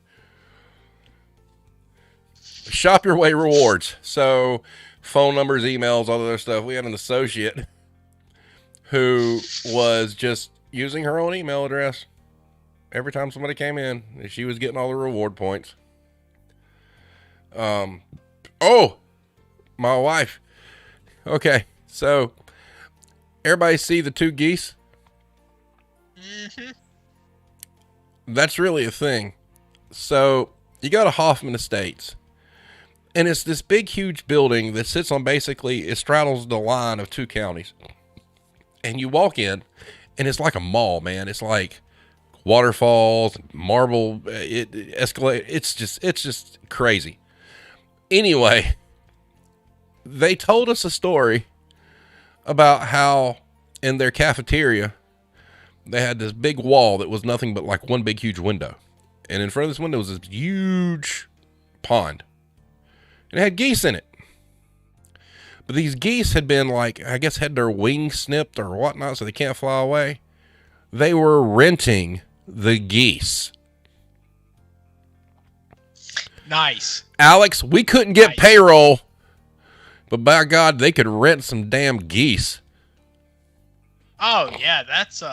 Shop Your Way rewards. So phone numbers, emails, all the other stuff. We had an associate who was just using her own email address every time somebody came in. She was getting all the reward points. Oh, my wife. Okay, so everybody see the two geese? Mm-hmm. That's really a thing. So you go to Hoffman Estates, and it's this big, huge building that sits on basically, it straddles the line of two counties. And you walk in, and it's like a mall, man. It's like waterfalls, marble, it escalate. It's just crazy. Anyway, they told us a story about how in their cafeteria, they had this big wall that was nothing but like one big, huge window. And in front of this window was this huge pond. And it had geese in it. But these geese had been like, I guess had their wings snipped or whatnot, so they can't fly away. They were renting the geese. Nice. Alex, we couldn't get payroll, but by God, they could rent some damn geese. Oh, yeah, that's,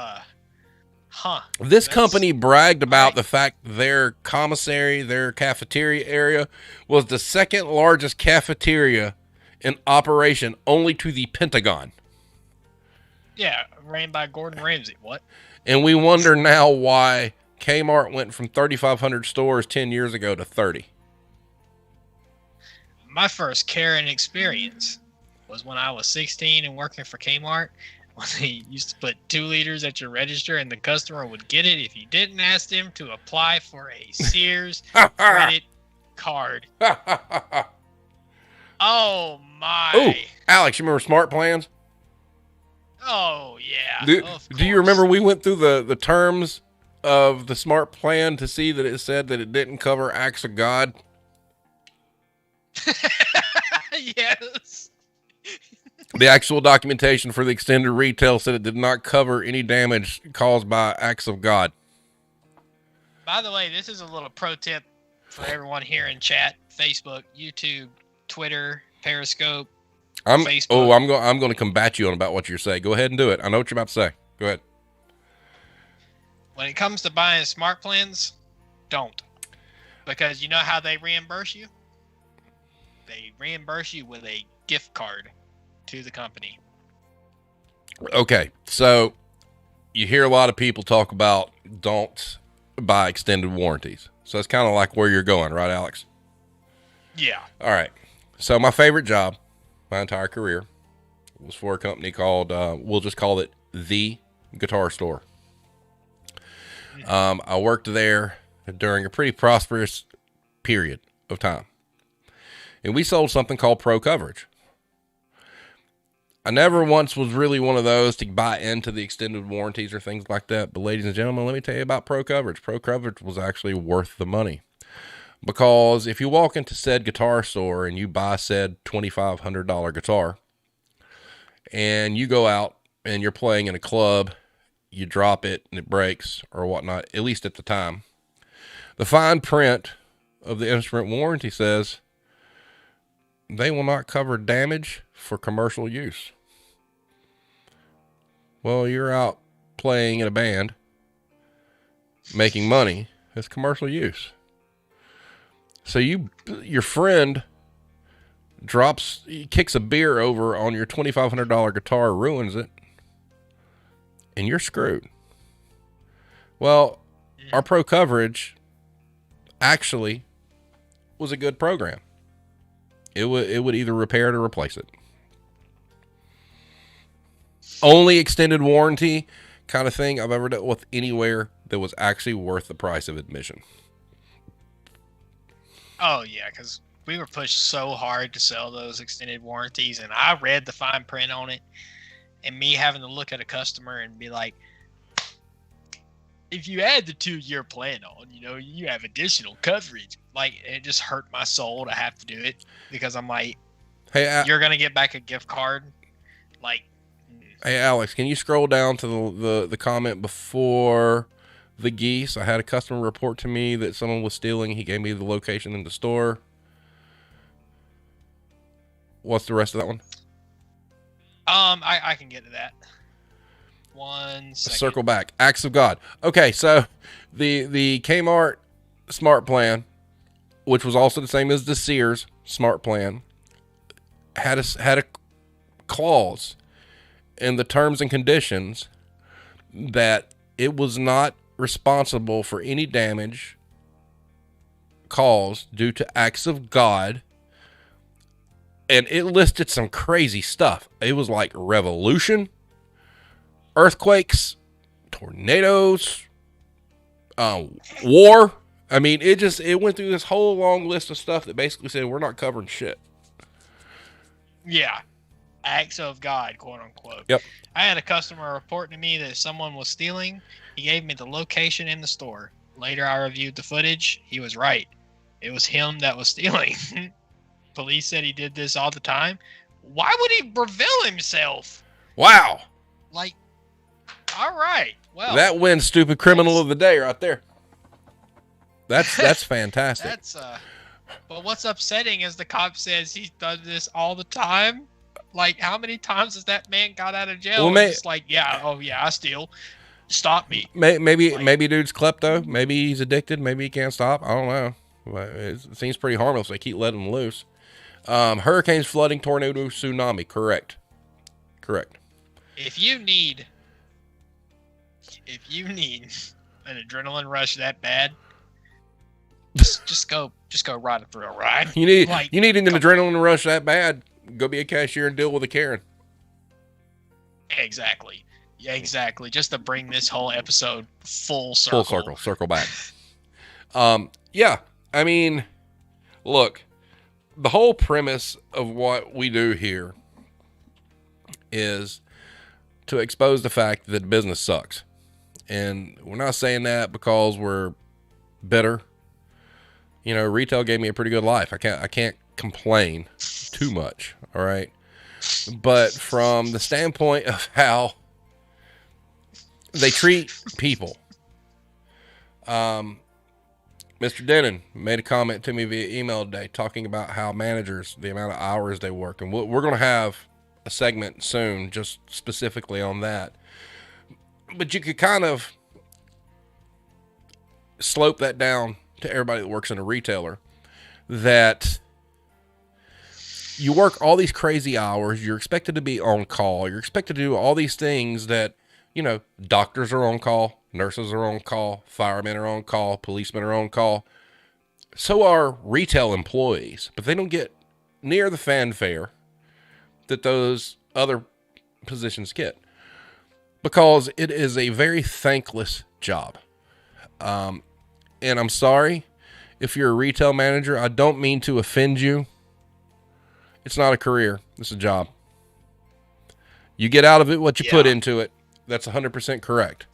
This company bragged about the fact their commissary, their cafeteria area, was the second largest cafeteria in operation only to the Pentagon. Yeah, ran by Gordon Ramsay. What? And we wonder now why Kmart went from 3,500 stores 10 years ago to 30. My first Karen experience was when I was 16 and working for Kmart. When they used to put 2 liters at your register and the customer would get it if you didn't ask them to apply for a Sears credit card. Oh, my. Oh, Alex, you remember Smart Plans? Oh, yeah. Do you remember we went through the terms of the Smart Plan to see that it said that it didn't cover acts of God? Yes. The actual documentation for the extended retail said it did not cover any damage caused by acts of God. By the way, this is a little pro tip for everyone here in chat: Facebook, YouTube, Twitter, Periscope, Facebook. I'm going to combat you on about what you're saying. Go ahead and do it. I know what you're about to say. Go ahead. When it comes to buying smart plans, don't. Because you know how they reimburse you? They reimburse you with a gift card to the company. Okay, so you hear a lot of people talk about don't buy extended warranties. So it's kind of like where you're going, right, Alex? Yeah. All right. So my favorite job, my entire career, was for a company called, we'll just call it The Guitar Store. I worked there during a pretty prosperous period of time. And we sold something called Pro Coverage. I never once was really one of those to buy into the extended warranties or things like that. But ladies and gentlemen, let me tell you about Pro Coverage. Pro Coverage was actually worth the money. Because if you walk into said guitar store and you buy said $2,500 guitar, and you go out and you're playing in a club, you drop it and it breaks or whatnot, at least at the time, the fine print of the instrument warranty says they will not cover damage for commercial use. Well, you're out playing in a band, making money. It's commercial use. So your friend kicks a beer over on your $2,500 guitar, ruins it, and you're screwed. Well, our Pro Coverage actually was a good program. It would either repair it or replace it. Only extended warranty kind of thing I've ever dealt with anywhere that was actually worth the price of admission. Oh, yeah, because we were pushed so hard to sell those extended warranties, and I read the fine print on it, and me having to look at a customer and be like, if you add the 2-year plan on, you have additional coverage. Like, it just hurt my soul to have to do it, because I'm like, hey, you're going to get back a gift card? Like, hey, Alex, can you scroll down to the comment before the geese? I had a customer report to me that someone was stealing. He gave me the location in the store. What's the rest of that one? I can get to that. 1 second. Circle back. Acts of God. Okay, so the Kmart Smart Plan, which was also the same as the Sears Smart Plan, had a clause in the terms and conditions that it was not responsible for any damage caused due to acts of God. And it listed some crazy stuff. It was like revolution, earthquakes, tornadoes, war. I mean, it went through this whole long list of stuff that basically said we're not covering shit. Yeah. Acts of God, quote unquote. Yep. I had a customer report to me that someone was stealing. He gave me the location in the store. Later, I reviewed the footage. He was right. It was him that was stealing. Police said he did this all the time. Why would he reveal himself? Wow. Like, all right. Well, that wins stupid criminal of the day right there. That's fantastic. That's but what's upsetting is the cop says he's done this all the time. Like, how many times has that man got out of jail? Well, it's like, I steal. Stop me. Maybe dude's klepto. Maybe he's addicted. Maybe he can't stop. I don't know. It seems pretty harmless. They keep letting him loose. Hurricanes, flooding, tornado, tsunami. Correct. If you need an adrenaline rush that bad, just go ride it for a ride. You need an adrenaline rush that bad. Go be a cashier and deal with a Karen. Exactly. Just to bring this whole episode full circle. Circle back. Yeah. I mean, look, the whole premise of what we do here is to expose the fact that business sucks. And we're not saying that because we're bitter. Retail gave me a pretty good life. I can't complain too much. All right. but from the standpoint of how they treat people. Mr. Denon made a comment to me via email today talking about how managers, the amount of hours they work, and we're going to have a segment soon just specifically on that. But you could kind of slope that down to everybody that works in a retailer, that you work all these crazy hours, you're expected to be on call, you're expected to do all these things that, doctors are on call, nurses are on call, firemen are on call, policemen are on call. So are retail employees, but they don't get near the fanfare that those other positions get, because it is a very thankless job. And I'm sorry if you're a retail manager, I don't mean to offend you. It's not a career. It's a job. You get out of it what you put into it. That's 100% correct.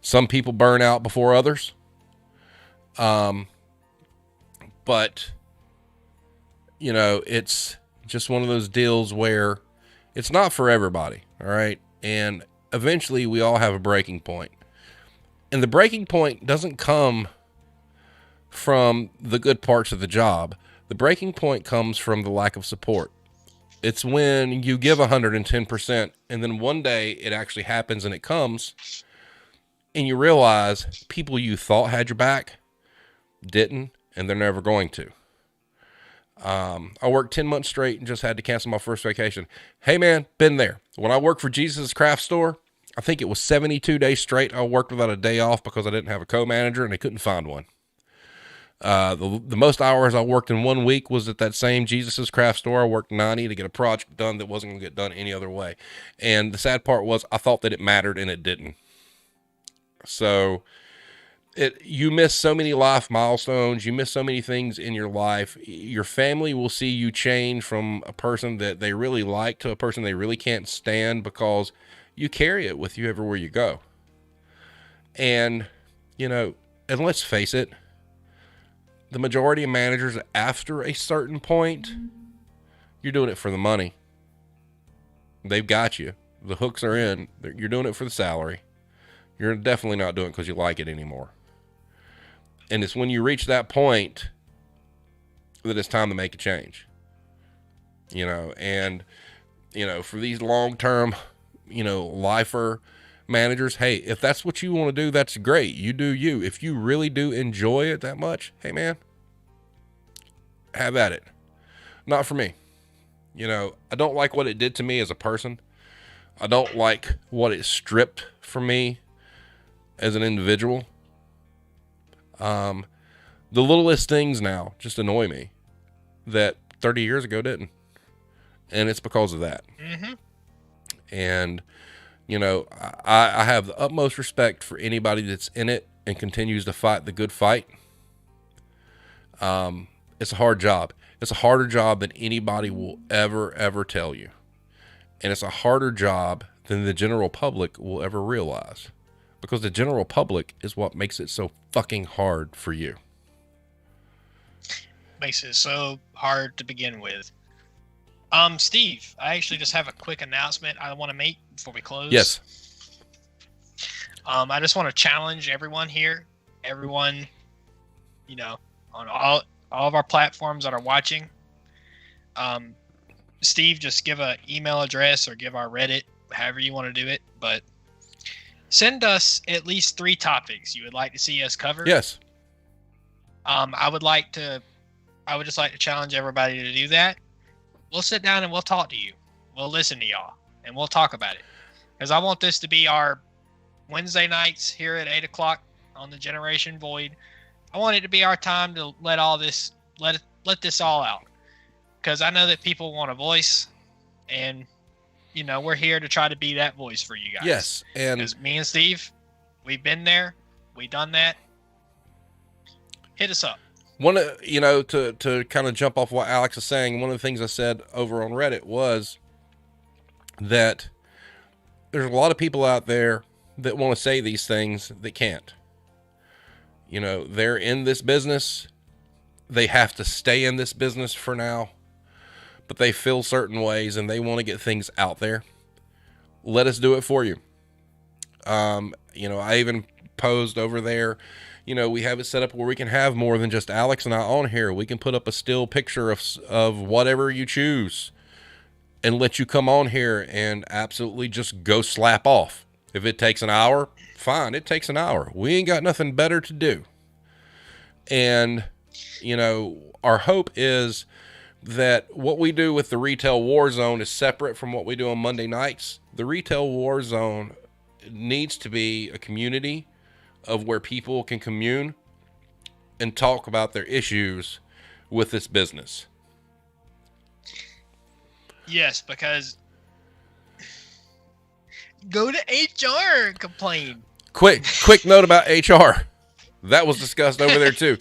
Some people burn out before others. But, it's just one of those deals where it's not for everybody, all right? And eventually we all have a breaking point. And the breaking point doesn't come from the good parts of the job. The breaking point comes from the lack of support. It's when you give 110%, and then one day it actually happens and it comes, and you realize people you thought had your back didn't, and they're never going to. I worked 10 months straight and just had to cancel my first vacation. Hey man, been there. When I worked for Jesus Craft Store, I think it was 72 days straight I worked without a day off because I didn't have a co-manager and they couldn't find one. The most hours I worked in 1 week was at that same Jesus Craft Store. I worked 90 to get a project done that wasn't going to get done any other way. And the sad part was I thought that it mattered and it didn't. So you miss so many life milestones. You miss so many things in your life. Your family will see you change from a person that they really like to a person they really can't stand, because you carry it with you everywhere you go. And, and let's face it, the majority of managers after a certain point, you're doing it for the money. They've got you. The hooks are in. You're doing it for the salary. You're definitely not doing it because you like it anymore. And it's when you reach that point that it's time to make a change. And, for these long-term, lifer managers, hey, if that's what you want to do, that's great. You do you. If you really do enjoy it that much, hey man, have at it. Not for me. I don't like what it did to me as a person. I don't like what it stripped from me as an individual. The littlest things now just annoy me that 30 years ago didn't. And it's because of that. Mm-hmm. And, I have the utmost respect for anybody that's in it and continues to fight the good fight. It's a hard job. It's a harder job than anybody will ever tell you. And it's a harder job than the general public will ever realize. Because the general public is what makes it so fucking hard for you. Makes it so hard to begin with. Steve, I actually just have a quick announcement I want to make before we close. Yes. I just want to challenge everyone here, on all of our platforms that are watching. Steve, just give an email address or give our Reddit, however you want to do it, but send us at least 3 topics you would like to see us cover. Yes. I would just like to challenge everybody to do that. We'll sit down and we'll talk to you. We'll listen to y'all and we'll talk about it. Because I want this to be our Wednesday nights here at 8 o'clock on the Generation Void. I want it to be our time to let this all out. Because I know that people want a voice, and we're here to try to be that voice for you guys. Yes, and because me and Steve, we've been there, we done that. Hit us up. To kind of jump off what Alex is saying, one of the things I said over on Reddit was that there's a lot of people out there that want to say these things that can't. They're in this business. They have to stay in this business for now. but they feel certain ways and they want to get things out there. Let us do it for you. I even posed over there, we have it set up where we can have more than just Alex and I on here. We can put up a still picture of whatever you choose and let you come on here and absolutely just go slap off. If it takes an hour, fine, it takes an hour. We ain't got nothing better to do. And, our hope is that what we do with the Retail Warzone is separate from what we do on Monday nights. The Retail Warzone needs to be a community of where people can commune and talk about their issues with this business. Yes, because go to HR and complain. Quick note about HR. That was discussed over there too.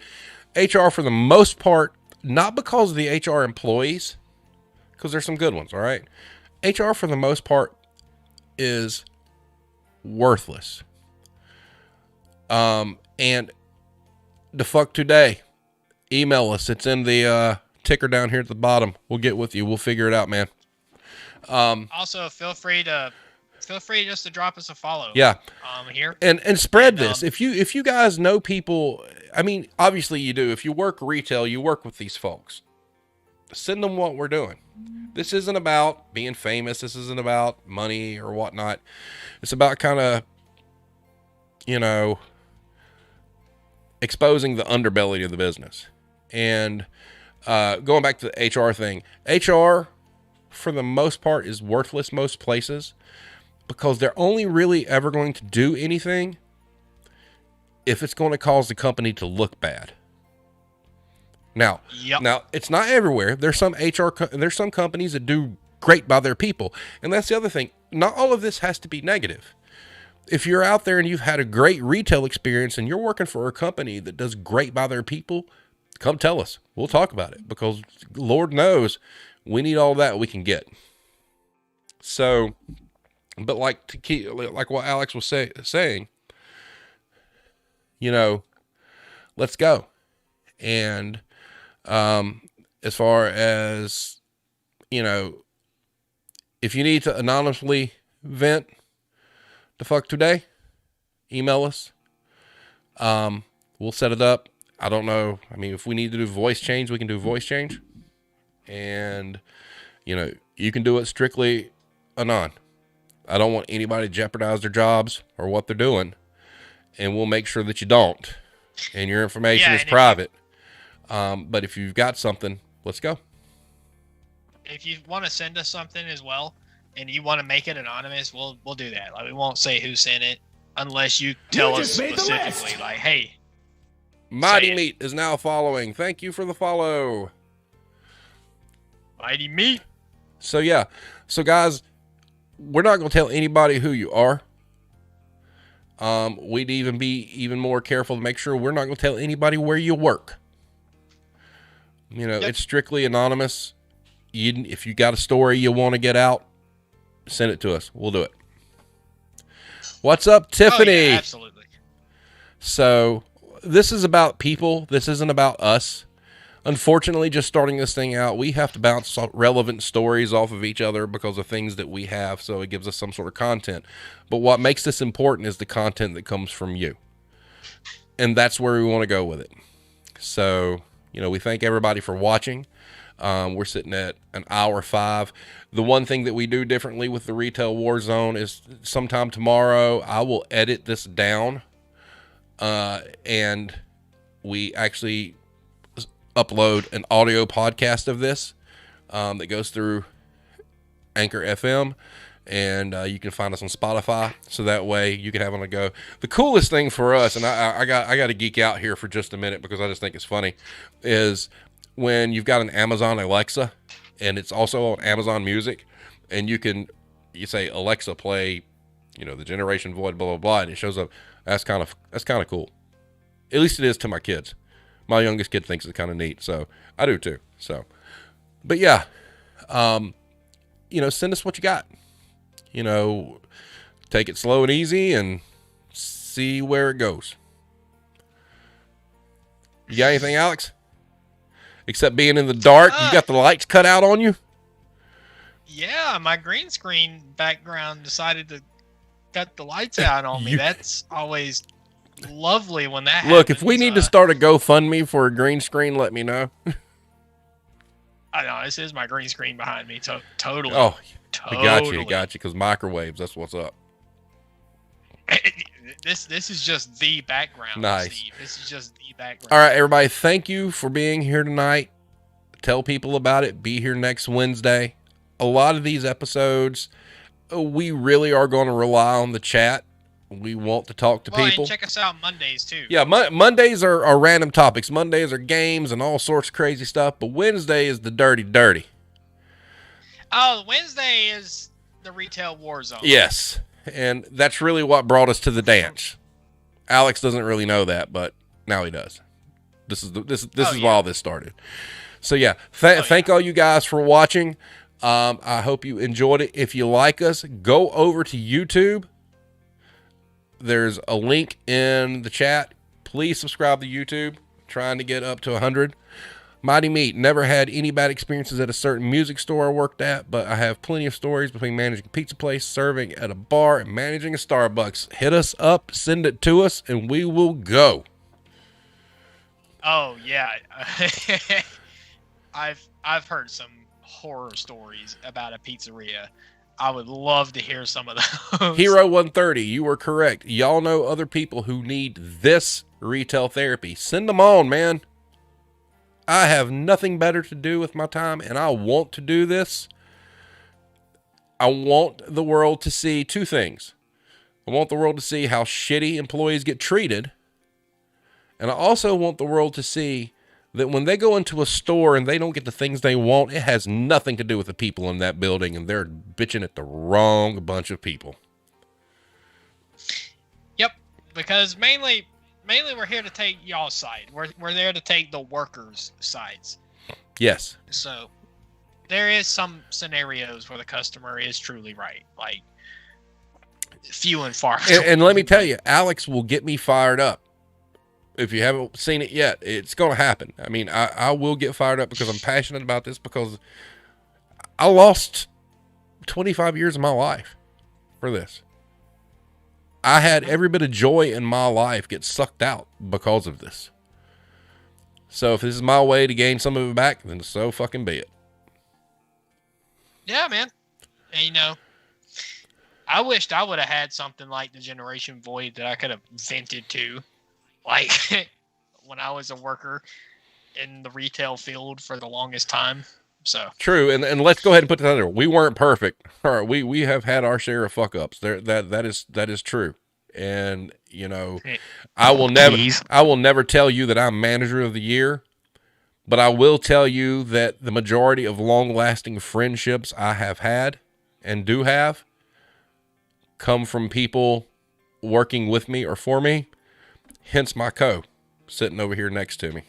HR for the most part, not because of the HR employees, because there's some good ones, all right? HR for the most part is worthless. And the fuck today, email us. It's in the ticker down here at the bottom. We'll get with you. We'll figure it out, man. Also, feel free just to drop us a follow. Yeah. Here. And spread this. If you guys know people, I mean, obviously you do. If you work retail, you work with these folks. Send them what we're doing. This isn't about being famous. This isn't about money or whatnot. It's about kind of, exposing the underbelly of the business. And going back to the HR thing, HR, for the most part, is worthless most places because they're only really ever going to do anything if it's going to cause the company to look bad. Now, it's not everywhere. There's some there's some companies that do great by their people. And that's the other thing. Not all of this has to be negative. If you're out there and you've had a great retail experience and you're working for a company that does great by their people, come tell us. We'll talk about it because Lord knows we need all that we can get. So, but like what Alex was saying, let's go. And as far as, if you need to anonymously vent the fuck today, email us. We'll set it up. I don't know. I mean, if we need to do voice change, we can do voice change. And, you can do it strictly anon. I don't want anybody to jeopardize their jobs or what they're doing. And we'll make sure that you don't. And your information is private. But if you've got something, let's go. If you want to send us something as well, and you want to make it anonymous, we'll do that. Like, we won't say who sent it unless you tell us specifically, like, hey. Mighty Meat is now following. Thank you for the follow. Mighty Meat. So, yeah. So, guys, we're not going to tell anybody who you are. We'd even be even more careful to make sure we're not going to tell anybody where you work. It's strictly anonymous. If you got a story you want to get out, send it to us. We'll do it. What's up, Tiffany? Oh, yeah, absolutely. So this is about people. This isn't about us. Unfortunately, just starting this thing out, we have to bounce relevant stories off of each other because of things that we have, so it gives us some sort of content. But what makes this important is the content that comes from you. And that's where we want to go with it. So, we thank everybody for watching. We're sitting at an hour 5. The one thing that we do differently with the Retail Warzone is sometime tomorrow I will edit this down, and we actually upload an audio podcast of this that goes through Anchor FM, and you can find us on Spotify, so that way you can have on a go. The coolest thing for us, and I got to geek out here for just a minute because I just think it's funny, is when you've got an Amazon Alexa and it's also on Amazon Music, and you say, Alexa, play, The Generation Void, blah, blah, blah, and it shows up. That's kind of cool. At least it is to my kids. My youngest kid thinks it's kind of neat, so I do too. So, but yeah, send us what you got. Take it slow and easy and see where it goes. You got anything, Alex? Except being in the dark, you got the lights cut out on you? Yeah, my green screen background decided to cut the lights out on me. That's always lovely when that happens. Look, if we need to start a GoFundMe for a green screen, let me know. I know, this is my green screen behind me. Totally. Oh, totally. we got you, because microwaves, that's what's up. This is just the background, Nice. Steve. This is just the background. All right, everybody, thank you for being here tonight. Tell people about it. Be here next Wednesday. A lot of these episodes, we really are going to rely on the chat. We want to talk to people. And check us out Mondays, too. Yeah, Mondays are random topics. Mondays are games and all sorts of crazy stuff. But Wednesday is the dirty. Oh, Wednesday is the Retail Warzone. Yes. And that's really what brought us to the dance. Alex doesn't really know that, but now he does. This is why all this started. So yeah, thank all you guys for watching. I hope you enjoyed it. If you like us, go over to YouTube. There's a link in the chat. Please subscribe to YouTube. Trying to get up to 100. Mighty Meat, never had any bad experiences at a certain music store I worked at, but I have plenty of stories between managing a pizza place, serving at a bar, and managing a Starbucks. Hit us up, send it to us, and we will go. Oh yeah, I've heard some horror stories about a pizzeria. I would love to hear some of those. Hero 130, you were correct. Y'all know other people who need this retail therapy. Send them on, man. I have nothing better to do with my time, and I want to do this. I want the world to see two things. I want the world to see how shitty employees get treated, and I also want the world to see that when they go into a store and they don't get the things they want, it has nothing to do with the people in that building, and they're bitching at the wrong bunch of people. Yep, because mainly we're here to take y'all's side. We're there to take the workers' sides. Yes. So there is some scenarios where the customer is truly right, like few and far. And let me tell you, Alex will get me fired up. If you haven't seen it yet, it's going to happen. I mean, I will get fired up because I'm passionate about this, because I lost 25 years of my life for this. I had every bit of joy in my life get sucked out because of this. So if this is my way to gain some of it back, then so fucking be it. Yeah, man. And you know, I wished I would have had something like the Generation Void that I could have vented to, like when I was a worker in the retail field for the longest time. So true, and let's go ahead and put that under. We weren't perfect. All right, we have had our share of fuck ups. That is true. And you know, I will never tell you that I'm manager of the year, but I will tell you that the majority of long lasting friendships I have had and do have come from people working with me or for me. Hence my sitting over here next to me.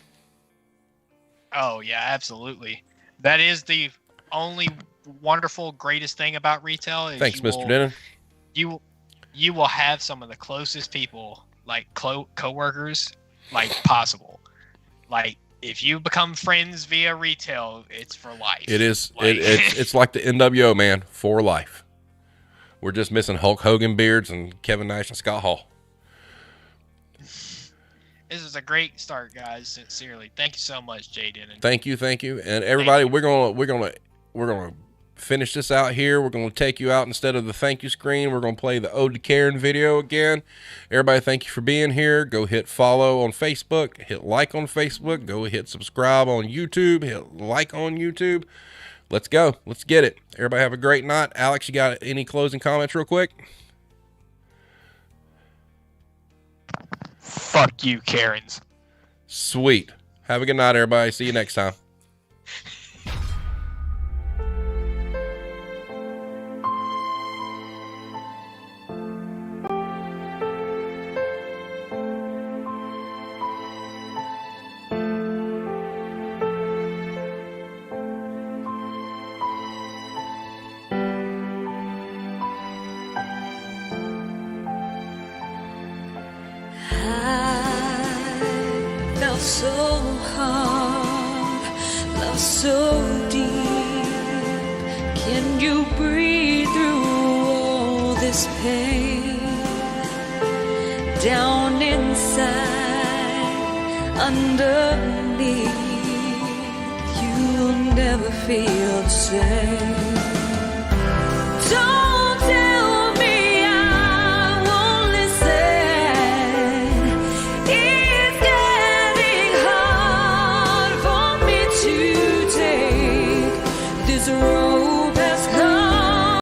Oh yeah, absolutely. That is the only wonderful, greatest thing about retail. Is Thanks, Mr. Dennon. You will have some of the closest people, like co-workers, like possible. Like if you become friends via retail, it's for life. It is. Like, it's like the NWO, man, for life. We're just missing Hulk Hogan beards and Kevin Nash and Scott Hall. This is a great start, guys. Sincerely, thank you so much, Jaden. Thank you, and everybody. We're gonna finish this out here. We're gonna take you out instead of the thank you screen. We're gonna play the Ode to Karen video again. Everybody, thank you for being here. Go hit follow on Facebook. Hit like on Facebook. Go hit subscribe on YouTube. Hit like on YouTube. Let's go. Let's get it. Everybody have a great night. Alex, you got any closing comments, real quick? Fuck you, Karens. Sweet. Have a good night, everybody. See you next time. So hard, love so deep. Can you breathe through all this pain, down inside, underneath, you'll never feel the same.